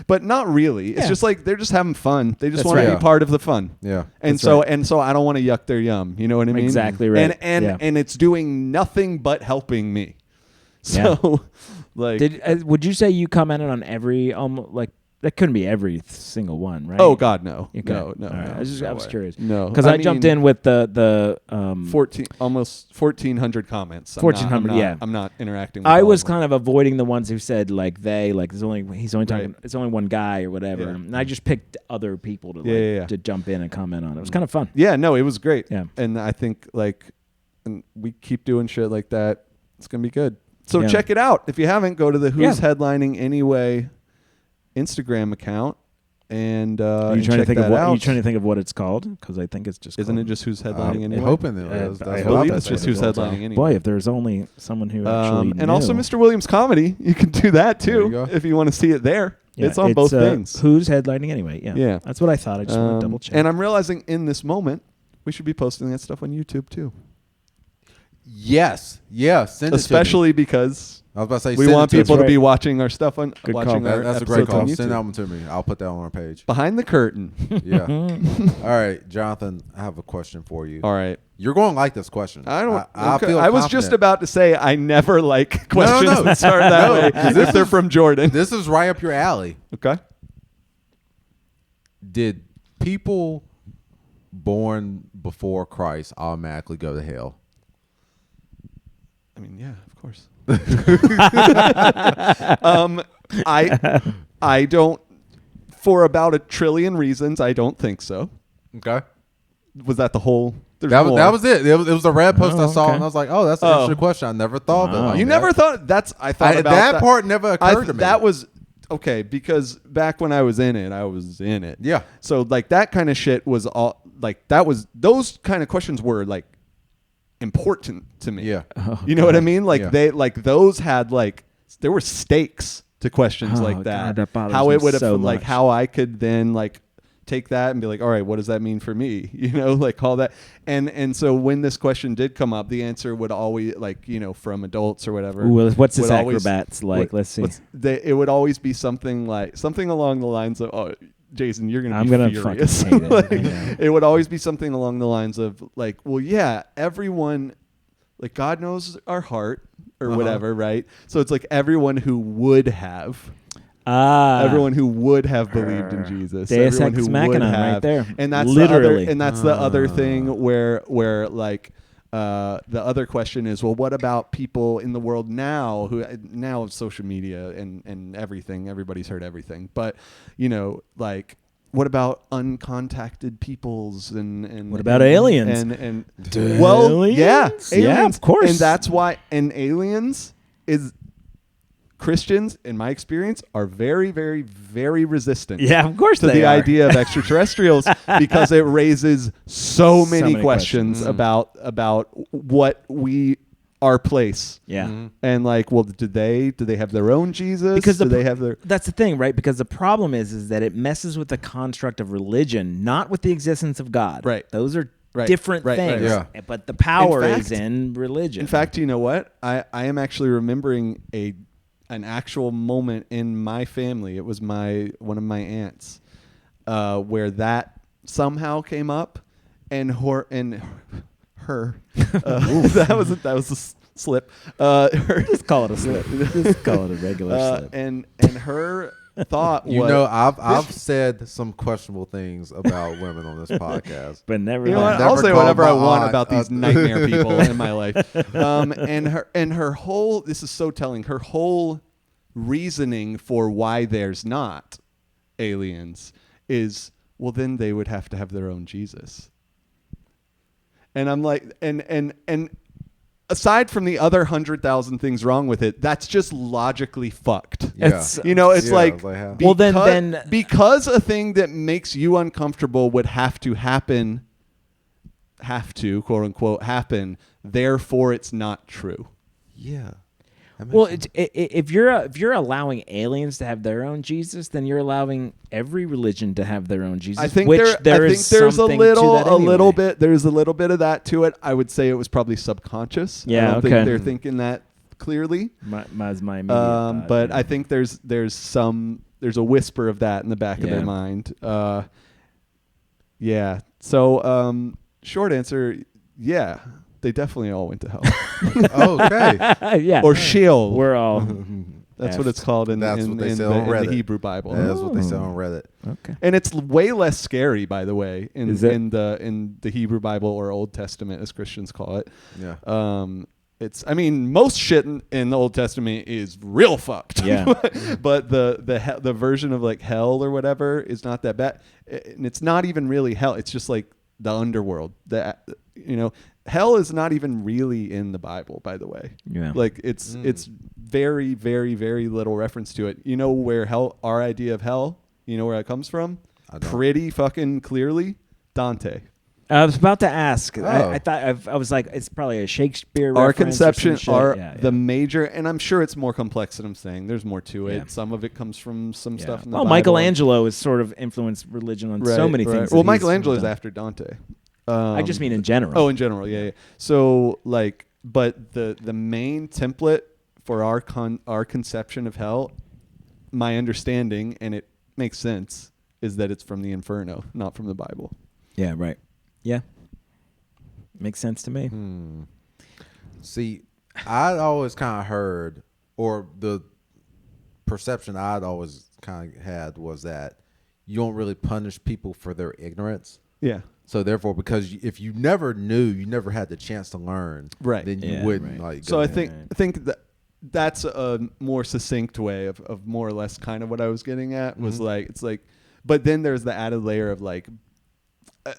but not really. It's Yeah. just like they're just having fun. They just That's want to right. be part of the fun. Yeah. And That's so right. and so I don't want to yuck their yum. You know what I mean? Exactly right. And Yeah. and it's doing nothing but helping me. So like, Would you say you commented on every like that couldn't be every single one, right? oh God, no. Okay. No. All right. No, I was no way. curious. No. Because I jumped mean, in with the 1,400 comments. 1,400, yeah. I'm not interacting with I all was of them. kind of avoiding the ones who said like they, like he's only talking, Right. it's only one guy or whatever, Yeah. and I just picked other people to Yeah. to jump in and comment on it. It was kind of fun. Yeah, no, it was great. Yeah. And I think and we keep doing shit like that. It's going to be good. So Yeah. check it out. If you haven't, go to the Who's Yeah. Headlining Anyway Instagram account and Are you trying to check think that of what? out. Are you trying to think of what it's called? Because I think it's just. Isn't it called- just Who's I'm Headlining Anyway? hoping it is. I That's I what believe I've it's been just saying Who's the whole Headlining time. Anyway. Boy, if there's only someone who actually and also knew. Mr. Williams Comedy. You can do that There you too go. if you want to see it there. Yeah, it's on both things. Who's headlining anyway? Yeah, Yeah. that's what I thought. I just want to double check. And I'm realizing in this moment, We should be posting that stuff on YouTube too. Yes. Yeah. Send it Especially because I was about to say we send want it to people us. to be watching our stuff on Good watching call. our That's a great episodes on call. YouTube. Send that one to me. I'll put that on our page. Behind the curtain. Yeah. All right, Jonathan, I have a question for you. All right. You're going to like this question. I don't. I okay. feel I was just confident. about to say I never like questions no. that start that No, way 'cause if they're from Jordan. This is right up your alley. Okay. Did people born before Christ automatically go to hell? I mean, yeah, of course. I don't. For about 1 trillion reasons, I don't think so. Okay. Was that the whole? There's That more. was it. It was a red post I saw, okay. and I was like, "Oh, that's an interesting question. I never thought of it. Wow. Like You that. never thought that's. I thought about that part never occurred to me. That was okay because back when I was in it, I was in it. Yeah. So like that kind of shit was all like that was those kind of questions were like important to me. Yeah. You know what I mean? Like Yeah. they like those had like there were stakes to questions Oh, like that. God, that bothers how me it would have so like much. how I could then like take that and be like, all right, what does that mean for me? You know, like all that. And so when this question did come up, the answer would always like, you know, from adults or whatever. Ooh, what's this would always- acrobats like? Let's see. it would always be something along the lines of, oh, Jason, you're gonna I'm be gonna furious. fucking hate it. Like, I know. it would always be something along the lines of like, well, yeah, everyone, like God knows our heart or whatever, right? So it's like everyone who would have. Everyone who would have believed in Jesus, Deus everyone ex who machina would right have, there. and that's Literally. the other thing where like the other question is, well, what about people in the world now who now social media and everything, everybody's heard everything, but you know, like what about uncontacted peoples and What about aliens? and well, yeah, aliens, Yeah, of course. and that's why aliens is. Christians, in my experience, are very, very, very resistant. Yeah, of course to they the are. idea of extraterrestrials because it raises so many many questions about what our place. Yeah. And like, well, do they have their own Jesus? Because do they have their? That's the thing, right? Because the problem is that it messes with the construct of religion, not with the existence of God. Right. Those are Right. different Right. things. Right. Yeah. But the power In fact- is in religion. In fact, you know what? I am actually remembering an actual moment in my family. It was one of my aunts where that somehow came up, and her that was a slip. just call it a slip. Just call it a regular slip. And her thought You was, know, I've said some questionable things about women on this podcast. But never. you know what? Never I'll say called whatever my I want aunt about these nightmare people in my life. And her whole, this is so telling, her whole reasoning for why there's not aliens is, well, then they would have to have their own Jesus. And I'm like, and aside from the other 100,000 things wrong with it, that's just logically fucked. Yeah. It's- You know, it's Yeah, like, it's like how- Well, then- because a thing that makes you uncomfortable would have to quote unquote happen, therefore it's not true. Yeah. Well, if you're allowing aliens to have their own Jesus, then you're allowing every religion to have their own Jesus. I think which there's a something little to that anyway. there's a little bit of that to it. I would say it was probably subconscious. Yeah, I don't okay. think they're thinking that clearly. My immediate thought, But yeah. I think there's a whisper of that in the back of Yeah. their mind. Yeah. So short answer, yeah, they definitely all went to hell. Okay. yeah, Or Sheol. we're all. That's what it's called in That's what they say on the Reddit. Hebrew Bible. That's what they say on Reddit. Okay. And it's way less scary, by the way, Is it? in the Hebrew Bible or Old Testament, as Christians call it. Yeah. I mean, most shit in the Old Testament is real fucked. Yeah. But the version of like hell or whatever is not that bad, and it's not even really hell. It's just like the underworld. Hell is not even really in the Bible, by the way. Yeah. Like it's very, very, very little reference to it. You know where our idea of hell, you know where it comes from? I don't. Pretty fucking clearly, Dante. I was about to ask. Oh. I thought I was like, it's probably a Shakespeare. Our reference or some conception shit. the major, and I'm sure it's more complex than I'm saying. There's more to it. Yeah. Some of it comes from some stuff in the Well, Bible. Michelangelo has sort of influenced religion on so many things. Well, that he's Michelangelo is done. after Dante. I just mean in general. Oh, in general, yeah. So like, but the main template for our conception of hell, my understanding, and it makes sense, is that it's from the Inferno, not from the Bible. Yeah, right. Yeah. Makes sense to me. See, I'd always kind of heard, or the perception I'd always kind of had was that you don't really punish people for their ignorance. Yeah. So therefore, because if you never knew, you never had the chance to learn, right? Then you wouldn't like. So I think that's a more succinct way of more or less kind of what I was getting at was like it's like, but then there's the added layer of like,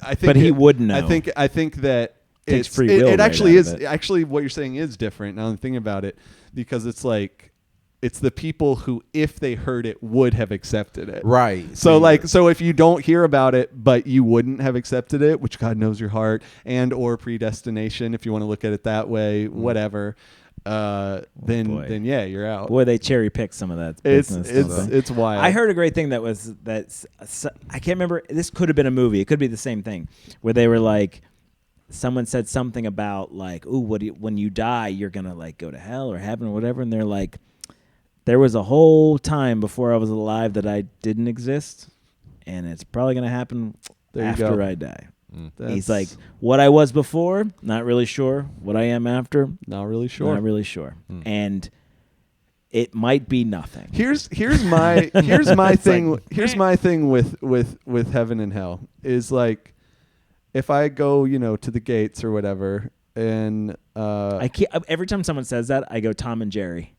I think. But he would know. I think that Takes free will. It actually is. It. Actually, what you're saying is different. Now I'm thinking about it because it's like. It's the people who, if they heard it, would have accepted it. Right. So so if you don't hear about it, but you wouldn't have accepted it, which God knows your heart, and or predestination, if you want to look at it that way, whatever, then yeah, you're out. Boy, they cherry pick some of that business. It's wild. I heard a great thing that's I can't remember. This could have been a movie. It could be the same thing where they were like, someone said something about like, ooh, when you die, you're gonna like go to hell or heaven or whatever, and they're like. There was a whole time before I was alive that I didn't exist, and it's probably going to happen after I die. He's like, what I was before, not really sure. What I am after, not really sure. Not really sure. And it might be nothing. Here's my thing. Like, here's my thing with heaven and hell is like, if I go, to the gates or whatever, and every time someone says that, I go Tom and Jerry.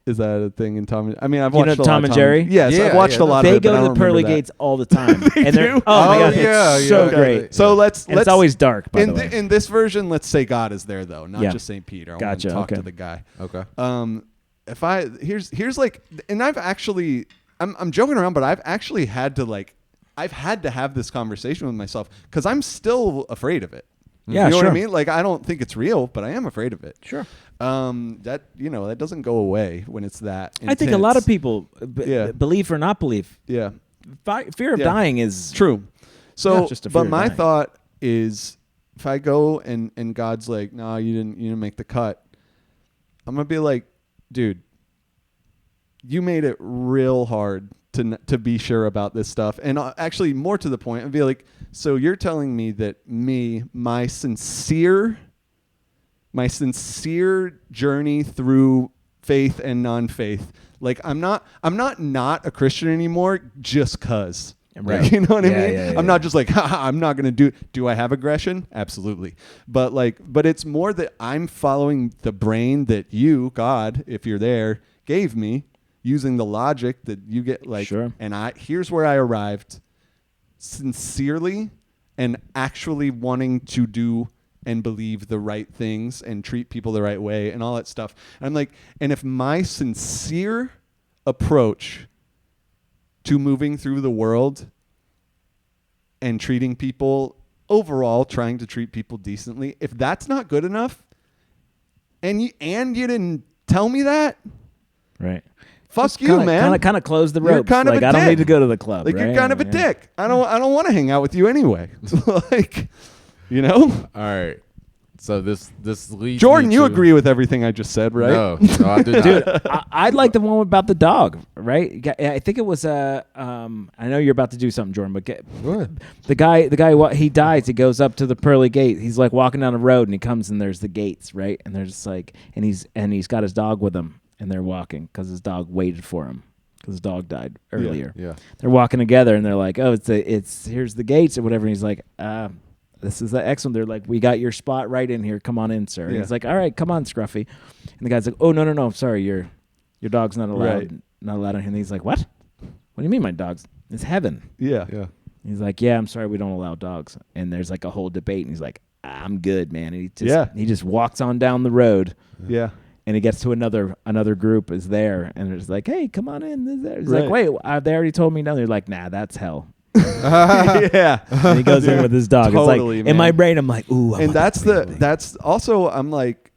Is that a thing in Tom? I mean, I've watched a lot Tom and Jerry. Yes, I've watched a lot of it. They go to the pearly gates all the time. And they're oh my god, it's so great. So let's it's always dark. By the way, in this version, let's say God is there though, not just St. Peter. I want to talk to the guy. Okay. Here's like, and I've actually, I'm joking around, but I've actually had to have this conversation with myself because I'm still afraid of it. Yeah, you know what I mean? Like, I don't think it's real, but I am afraid of it. Sure. That doesn't go away when it's that intense. I think a lot of people, belief or not belief, fear of dying is true. So, but my dying. thought is, if I go and God's like, no, you didn't make the cut, I'm gonna be like, dude, you made it real hard to be sure about this stuff. And actually, more to the point, I'd be like, so you're telling me that my sincere journey through faith and non-faith, like I'm not a Christian anymore just cause. Right. Like, you know what I mean? Yeah, I'm not just like, I'm not going to do I have aggression? Absolutely. But it's more that I'm following the brain that you, God, if you're there, gave me, using the logic that you get, like, sure. And here's where I arrived, sincerely and actually wanting to do and believe the right things and treat people the right way and all that stuff. And I'm like, and if my sincere approach to moving through the world and treating people overall, trying to treat people decently, if that's not good enough, and you didn't tell me that, right? Fuck just you, man. Kind of close the ropes. You're kind of like, a I don't dick. need to go to the club. Like, right? you're kind of a dick. I don't want to hang out with you anyway. Like, All right. So this leads Jordan, me you to, agree with everything I just said, right? No, I did not. Dude, I'd like the one about the dog, right? I think it was I know you're about to do something, Jordan, but the guy, he dies. He goes up to the pearly gate. He's like walking down the road, and he comes, and there's the gates, right? And they're just like, and he's got his dog with him, and they're walking because his dog waited for him because his dog died earlier. Yeah. They're walking together, and they're like, oh, it's here's the gates or whatever. And he's like, this is the excellent. They're like, we got your spot right in here. Come on in, sir. Yeah. He's like, all right, come on, Scruffy. And the guy's like, oh, no. Sorry, your dog's not allowed. Right. Not allowed in here. And he's like, what? What do you mean my dog's? It's heaven. Yeah. He's like, yeah, I'm sorry, we don't allow dogs. And there's like a whole debate. And he's like, I'm good, man. And he just walks on down the road. Yeah. And he gets to another group is there. And it's like, hey, come on in. He's Right. like, wait, they already told me no. They're like, nah, that's hell. Yeah. And he goes in with his dog. Totally, it's like, man. in my brain, I'm like, ooh. And that's also, I'm like,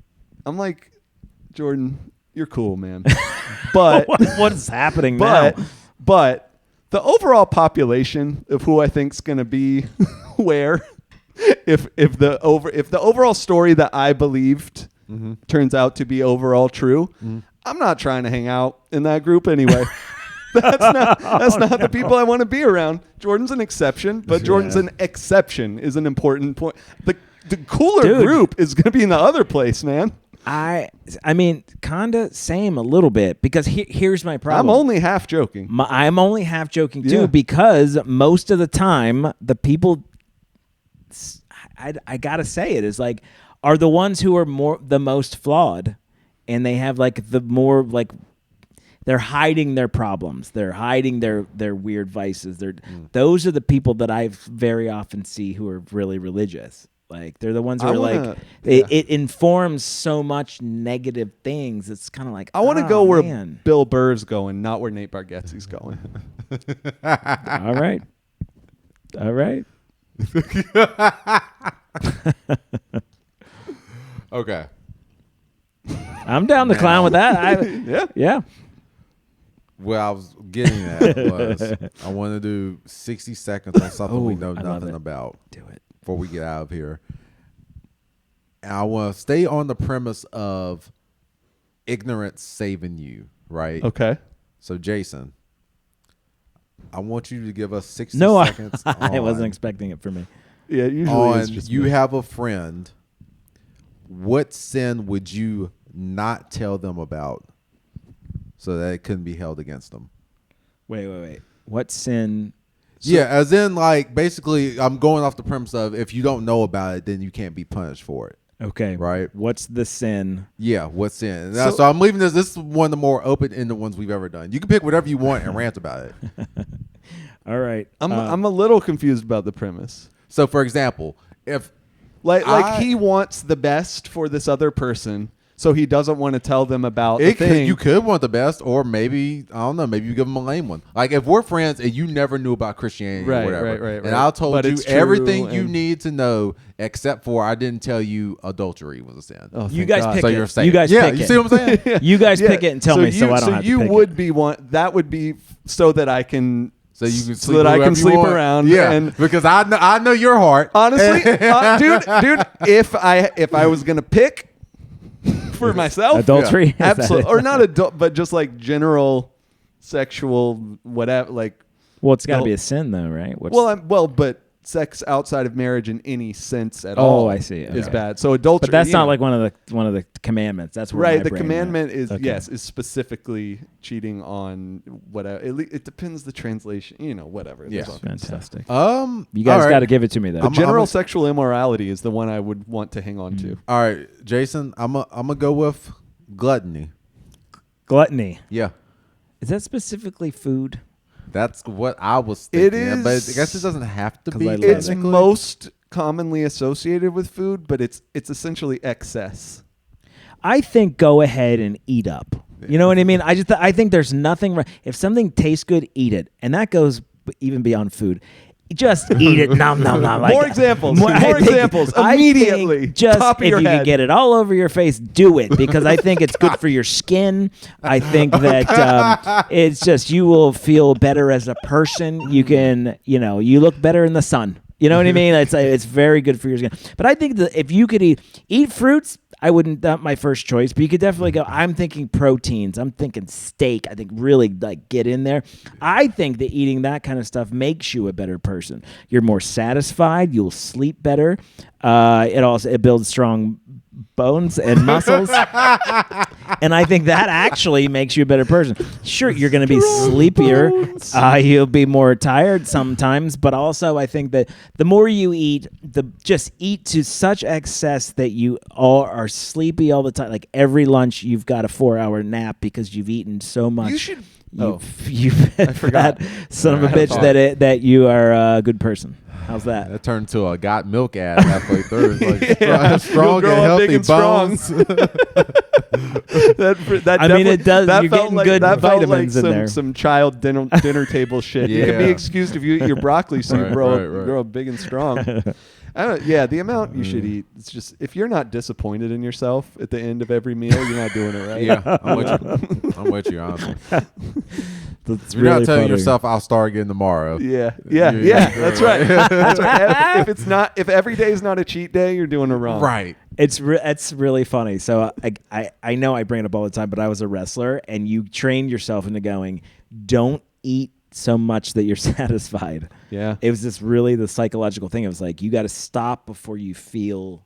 Jordan, you're cool, man. But what's happening now? But the overall population of who I think's going to be where if the overall story that I believed turns out to be overall true, I'm not trying to hang out in that group anyway. That's not the people I want to be around. Jordan's an exception, but Jordan's an exception is an important point. The cooler group is going to be in the other place, man. I mean, kinda same a little bit, because here's my problem. I'm only half joking. I'm only half joking too, because most of the time the people, I gotta say it, is like, are the ones who are the most flawed, and they have like the more like, they're hiding their problems, they're hiding their weird vices. Those are the people that I very often see who are really religious. Like, they're the ones who are like, it informs so much negative things. It's kind of like, I want to go where Bill Burr's going, not where Nate Bargatze's going. All right. Okay. I'm down to clown with that. Yeah. What I was getting at was, I want to do 60 seconds on something we know nothing about. Do it. Before we get out of here. And I want to stay on the premise of ignorance saving you, right? Okay. So, Jason, I want you to give us 60 No, seconds. I wasn't expecting it from me. Yeah, usually it's just you have a friend. What sin would you not tell them about so that it couldn't be held against them? Wait. What sin? Yeah, as in, like, basically, I'm going off the premise of, if you don't know about it, then you can't be punished for it. Okay. Right? What's the sin? Yeah, what's sin? So I'm leaving this. This is one of the more open-ended ones we've ever done. You can pick whatever you want and rant about it. All right. I'm a little confused about the premise. So, for example, if like he wants the best for this other person, so he doesn't want to tell them about the thing. You could want the best, or maybe, I don't know, maybe you give them a lame one. Like, if we're friends and you never knew about Christianity or whatever, right. and I told you everything you need to know, except for I didn't tell you adultery was a sin. Oh, you guys pick so it. You're saying, you guys pick you it. see what I'm saying? You guys pick it and tell me, so I don't have to pick it. So you would be one. That would be so that I can. So you can so that I can sleep around. Yeah, and because I know your heart. Honestly, dude, if I was gonna pick for myself, adultery, absolutely, or not adult, but just like general sexual whatever. Like, well, it's got to be a sin though, right? But sex outside of marriage in any sense at all. Oh, I see. Is bad. So adultery, but that's not like one of the commandments. That's where right. My the commandment is okay. is specifically cheating on whatever. It depends the translation. Whatever. Yeah, fantastic. You guys got to give it to me though. General sexual immorality is the one I would want to hang on to. All right, Jason, I'm gonna go with gluttony. Gluttony. Yeah. Is that specifically food? That's what I was thinking. It is, but I guess it doesn't have to be. It's most commonly associated with food, but it's essentially excess. I think go ahead and eat up. You know what I mean? I think there's nothing wrong. If something tastes good, eat it, and that goes even beyond food. Just eat it. Nom nom nom. More examples. More examples. Immediately. Just top of if your you head. can get it all over your face, do it, because I think it's good for your skin. I think that it's just, you will feel better as a person. You can, you look better in the sun. You know what I mean? It's very good for your skin. But I think that if you could eat fruits, I wouldn't, not my first choice, but you could definitely go, I'm thinking proteins. I'm thinking steak. I think really get in there. I think that eating that kind of stuff makes you a better person. You're more satisfied. You'll sleep better. It builds strong bones and muscles. And I think that actually makes you a better person. Sure, you're going to be sleepier. You'll be more tired sometimes. But also, I think that the more you eat, just eat to such excess that you all are sleepy all the time. Like every lunch, you've got a 4-hour nap because you've eaten so much. You should. I forgot. Son of a bitch that you are a good person. How's that? That turned to a got milk ad halfway through. It's like strong and healthy bones. It does. You're getting good vitamins in there. Some child dinner table shit. You can be excused if you eat your broccoli, so you grow big and strong. The amount you should eat. It's just, if you're not disappointed in yourself at the end of every meal, you're not doing it right. Yeah, I'm with you honestly. That's You're really not telling funny. yourself I'll start again tomorrow. Yeah. You're That's right. That's right. If every day is not a cheat day, you're doing it wrong. Right. It's really funny. So I know I bring it up all the time, but I was a wrestler, and you trained yourself into going, don't eat so much that you're satisfied. Yeah. It was this really the psychological thing. It was like, you got to stop before you feel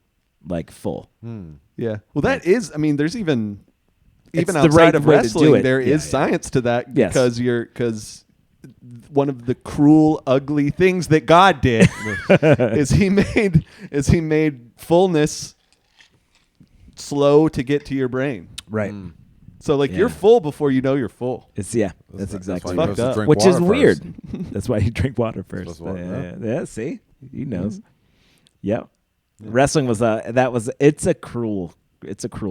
like full. Yeah. Well, that is. I mean, there's even It's the outside right of way to do wrestling, it. there Yeah, is yeah. science to that Yes. because one of the cruel, ugly things that God did is he made fullness slow to get to your brain. Right. So like Yeah. you're full before you know you're full. That's exactly why right. you're supposed to drink Which is water weird. first. That's why you drink water first. Supposed to water, Yeah, see? He knows. Yep. Wrestling was it's a cruel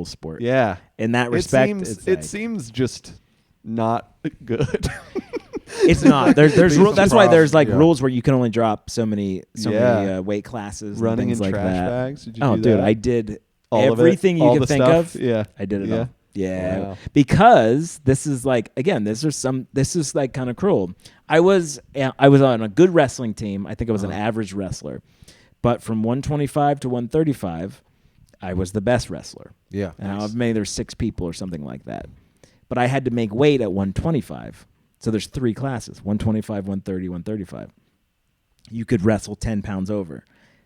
sport. Yeah. In that respect, It seems just not good. it's not. There's that's why there's like Yeah. rules where you can only drop so many weight classes, Running and things in like trash that. bags. Did you Oh, do dude, that? I did All of it? everything you All could the think stuff? of. Yeah. I did it Yeah. all. Yeah, Wow. because this is like again, this is like kind of cruel. I was on a good wrestling team. I think I was an average wrestler, but from 125 to 135, I was the best wrestler. Yeah. And maybe there's 6 people or something like that, but I had to make weight at 125. So there's 3 classes: 125, 130, 135. You could wrestle 10 pounds over.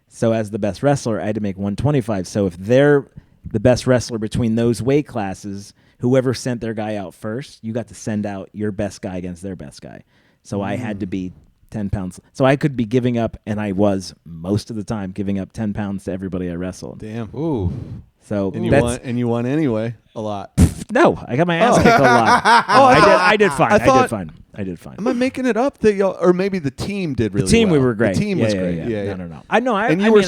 So as the best wrestler, I had to make 125. So if they're the best wrestler between those weight classes, whoever sent their guy out first, you got to send out your best guy against their best guy. So I had to be 10 pounds. So I could be giving up, and I was most of the time giving up 10 pounds to everybody I wrestled. Damn. Ooh. So And that's you won anyway a lot. no, I got my ass kicked a lot. I did fine. I thought- I did fine. Am I making it up that y'all, or maybe the team did really The team well? we were great. The team Yeah, was yeah, great. yeah. Yeah. No. I know. And you were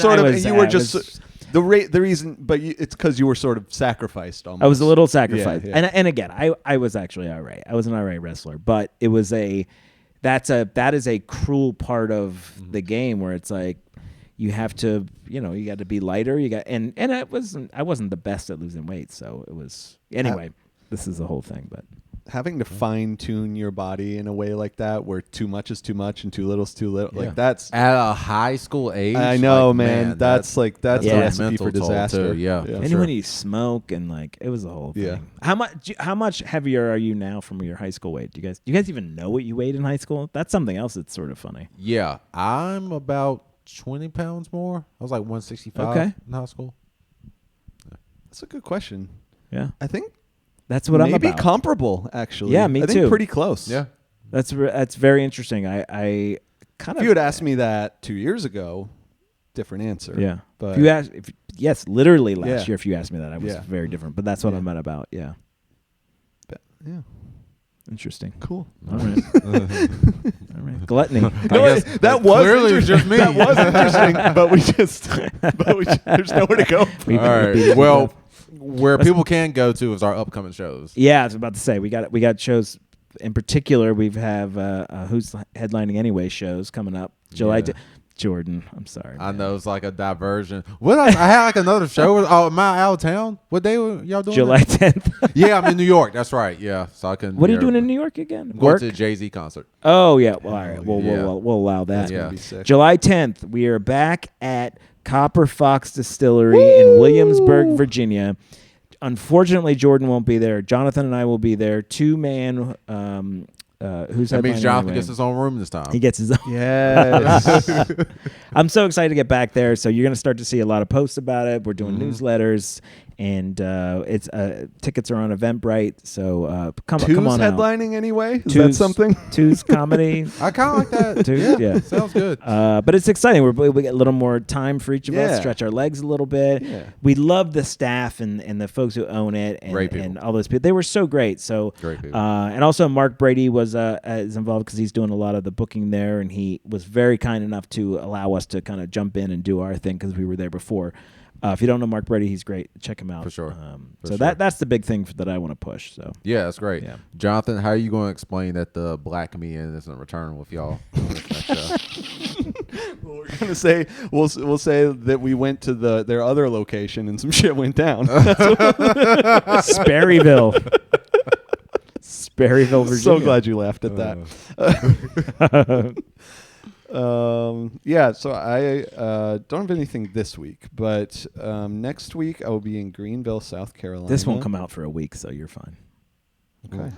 the reason, but it's because you were sort of sacrificed almost. I was a little sacrificed. Yeah, yeah. And again, I was actually all right. I was an all right wrestler, but it was that is a cruel part of the game where it's like you have to, you got to be lighter. And I wasn't the best at losing weight, so it was anyway. This is the whole thing, but having to fine tune your body in a way like that, where too much is too much and too little is too little. Yeah. Like that's. At a high school age. I know, like, man. That's Yeah. a recipe mental for toll, disaster. too, yeah. Yeah. and sure. when you smoke and like it was the whole thing. Yeah. How much heavier are you now from your high school weight? Do you guys even know what you weighed in high school? That's something else that's sort of funny. Yeah. I'm about 20 pounds more. I was like 165 in high school. That's a good question. Yeah, I think that's what I'm maybe about. comparable actually. Yeah, me I think too. pretty close. Yeah. That's very interesting. I kind If of you had asked me that 2 years ago, different answer. Yeah. But If you asked, yes, literally last Yeah. year, if you asked me that, I was Yeah. very different. But that's what Yeah. I meant about. Yeah. yeah, Interesting. cool. All right. All right. Gluttony. No, guess that was clearly it was just me. That was interesting, but there's nowhere to go. We've All right. beaten Well, death. where people can go to is our upcoming shows. Yeah, I was about to say we got shows. In particular, we have Who's Headlining Anyway shows coming up. July. Yeah. Jordan, I'm sorry. I man. know it's like a diversion. What I had like another show. Oh, am I out of town? What day were y'all doing? July that? 10th. Yeah, I'm in New York. That's right. Yeah, so I can. What are you doing in New York again? I'm going Work? to a Jay-Z concert. Oh yeah. Well, all right. Oh, We'll, yeah. we'll allow that. That's Yeah. gonna be sick. July 10th, we are back at Copper Fox Distillery in Williamsburg, Virginia. Unfortunately, Jordan won't be there. Jonathan and I will be there. 2-man. Who's That means headlining Jonathan anyway? gets his own room this time. He gets his own. Yes. I'm so excited to get back there. So you're going to start to see a lot of posts about it. We're doing Mm-hmm. newsletters, and it's tickets are on Eventbrite. So come Two's on out. headlining anyway. Is that Two's- something? Two's comedy. I kind of like that. Two, yeah. Sounds good. But it's exciting. We get a little more time for each of us, Yeah. stretch our legs a little bit. Yeah. We love the staff and the folks who own it Great people. and all those people. They were so great. So Great people. and also Mark Brady is involved because he's doing a lot of the booking there, and he was very kind enough to allow us to kind of jump in and do our thing because we were there before. If you don't know Mark Brady, he's great. Check him out For sure. For So sure. that's the big thing that I want to push. So Yeah, that's great. Yeah. Jonathan, how are you going to explain that the black comedian isn't returning with y'all? on this next show? We're gonna say we'll say that we went to their other location and some shit went down. Sperryville. Sperryville, Virginia. So glad you laughed at that. Yeah, so I don't have anything this week, but next week I will be in Greenville, South Carolina. This won't come out for a week, so you're fine. Okay.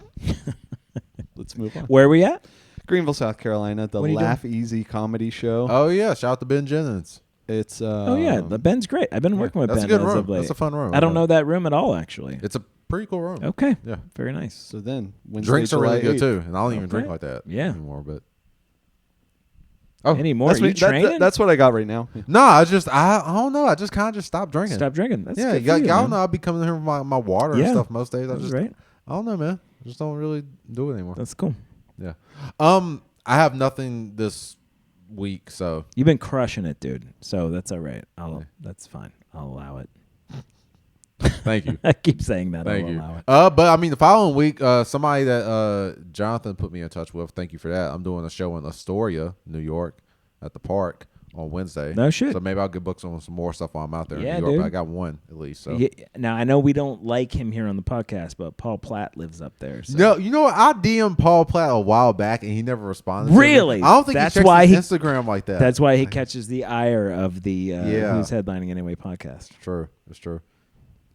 Let's move on. Where are we at? Greenville, South Carolina, the What are you Laugh Easy comedy show. Oh yeah, shout out to Ben Jennings. It's Oh yeah, the Ben's great. I've been working with That's Ben. a good as room. of late. That's a fun room. I don't know that room at all, actually. It's a pretty cool room. Okay. Yeah. Very nice. so then Wednesday, Drinks are really July good 8th. too, and I don't even drink Okay. like that Yeah. anymore. But oh, Any more? That's, Are you me- that- training? that's what I got right now. no, I don't know. I just kind of just stopped drinking. Stop drinking. That's yeah, good for you, y'all man. know I'll be coming here with my water Yeah. and stuff most days. I That's just right. I don't know, man. I just don't really do it anymore. That's cool. Yeah. I have nothing this week, so You've been crushing it, dude. So that's all right. That's fine. I'll allow it. thank you. I keep saying that. Thank I'll you. allow it. But I mean, the following week, somebody that Jonathan put me in touch with. Thank you for that. I'm doing a show in Astoria, New York, at the park on Wednesday. No shit. So maybe I'll get books on some more stuff while I'm out there Yeah, in New York. dude. But I got one at least. So Now I know we don't like him here on the podcast, but Paul Platt lives up there. So. no, you know what? I DM'd Paul Platt a while back and he never responded. to me. Really? I don't think That's he checks why his Instagram like that. That's why he catches the ire of the Yeah. Who's Headlining Anyway podcast. True. It's true.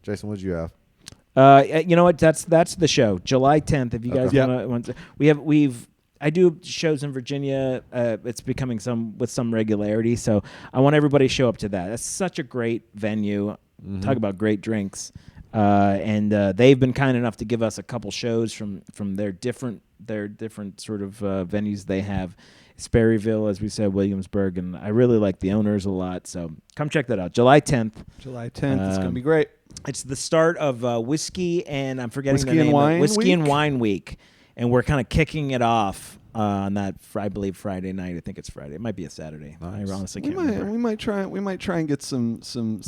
Jason, what did you have? You know what? That's the show. July 10th. If you guys Okay. want to, I do shows in Virginia. It's becoming with some regularity, so I want everybody to show up to that. That's such a great venue. Talk about great drinks, and they've been kind enough to give us a couple shows from their different sort of venues they have. Sperryville, as we said, Williamsburg, and I really like the owners a lot. So come check that out. July 10th. July 10th. It's going to be great. It's the start of whiskey and I'm forgetting Whiskey the name. and Wine Whiskey and Week? Wine Week, and we're kind of kicking it off on that. I believe Friday night. I think it's Friday. It might be a Saturday. Nice. I honestly We can't remember. might try and get some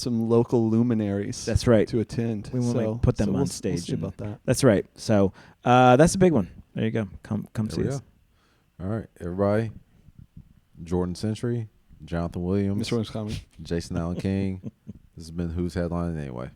local luminaries. That's right. To attend. We might So- put them so on we'll stage see and- about that. That's right. So that's a big one. There you go. Come There see we us. go. All right, everybody. Jordan Centry, Jonathan Williams, Mr. Williams coming. Jason Allen King. This has been Who's Headlining Anyway.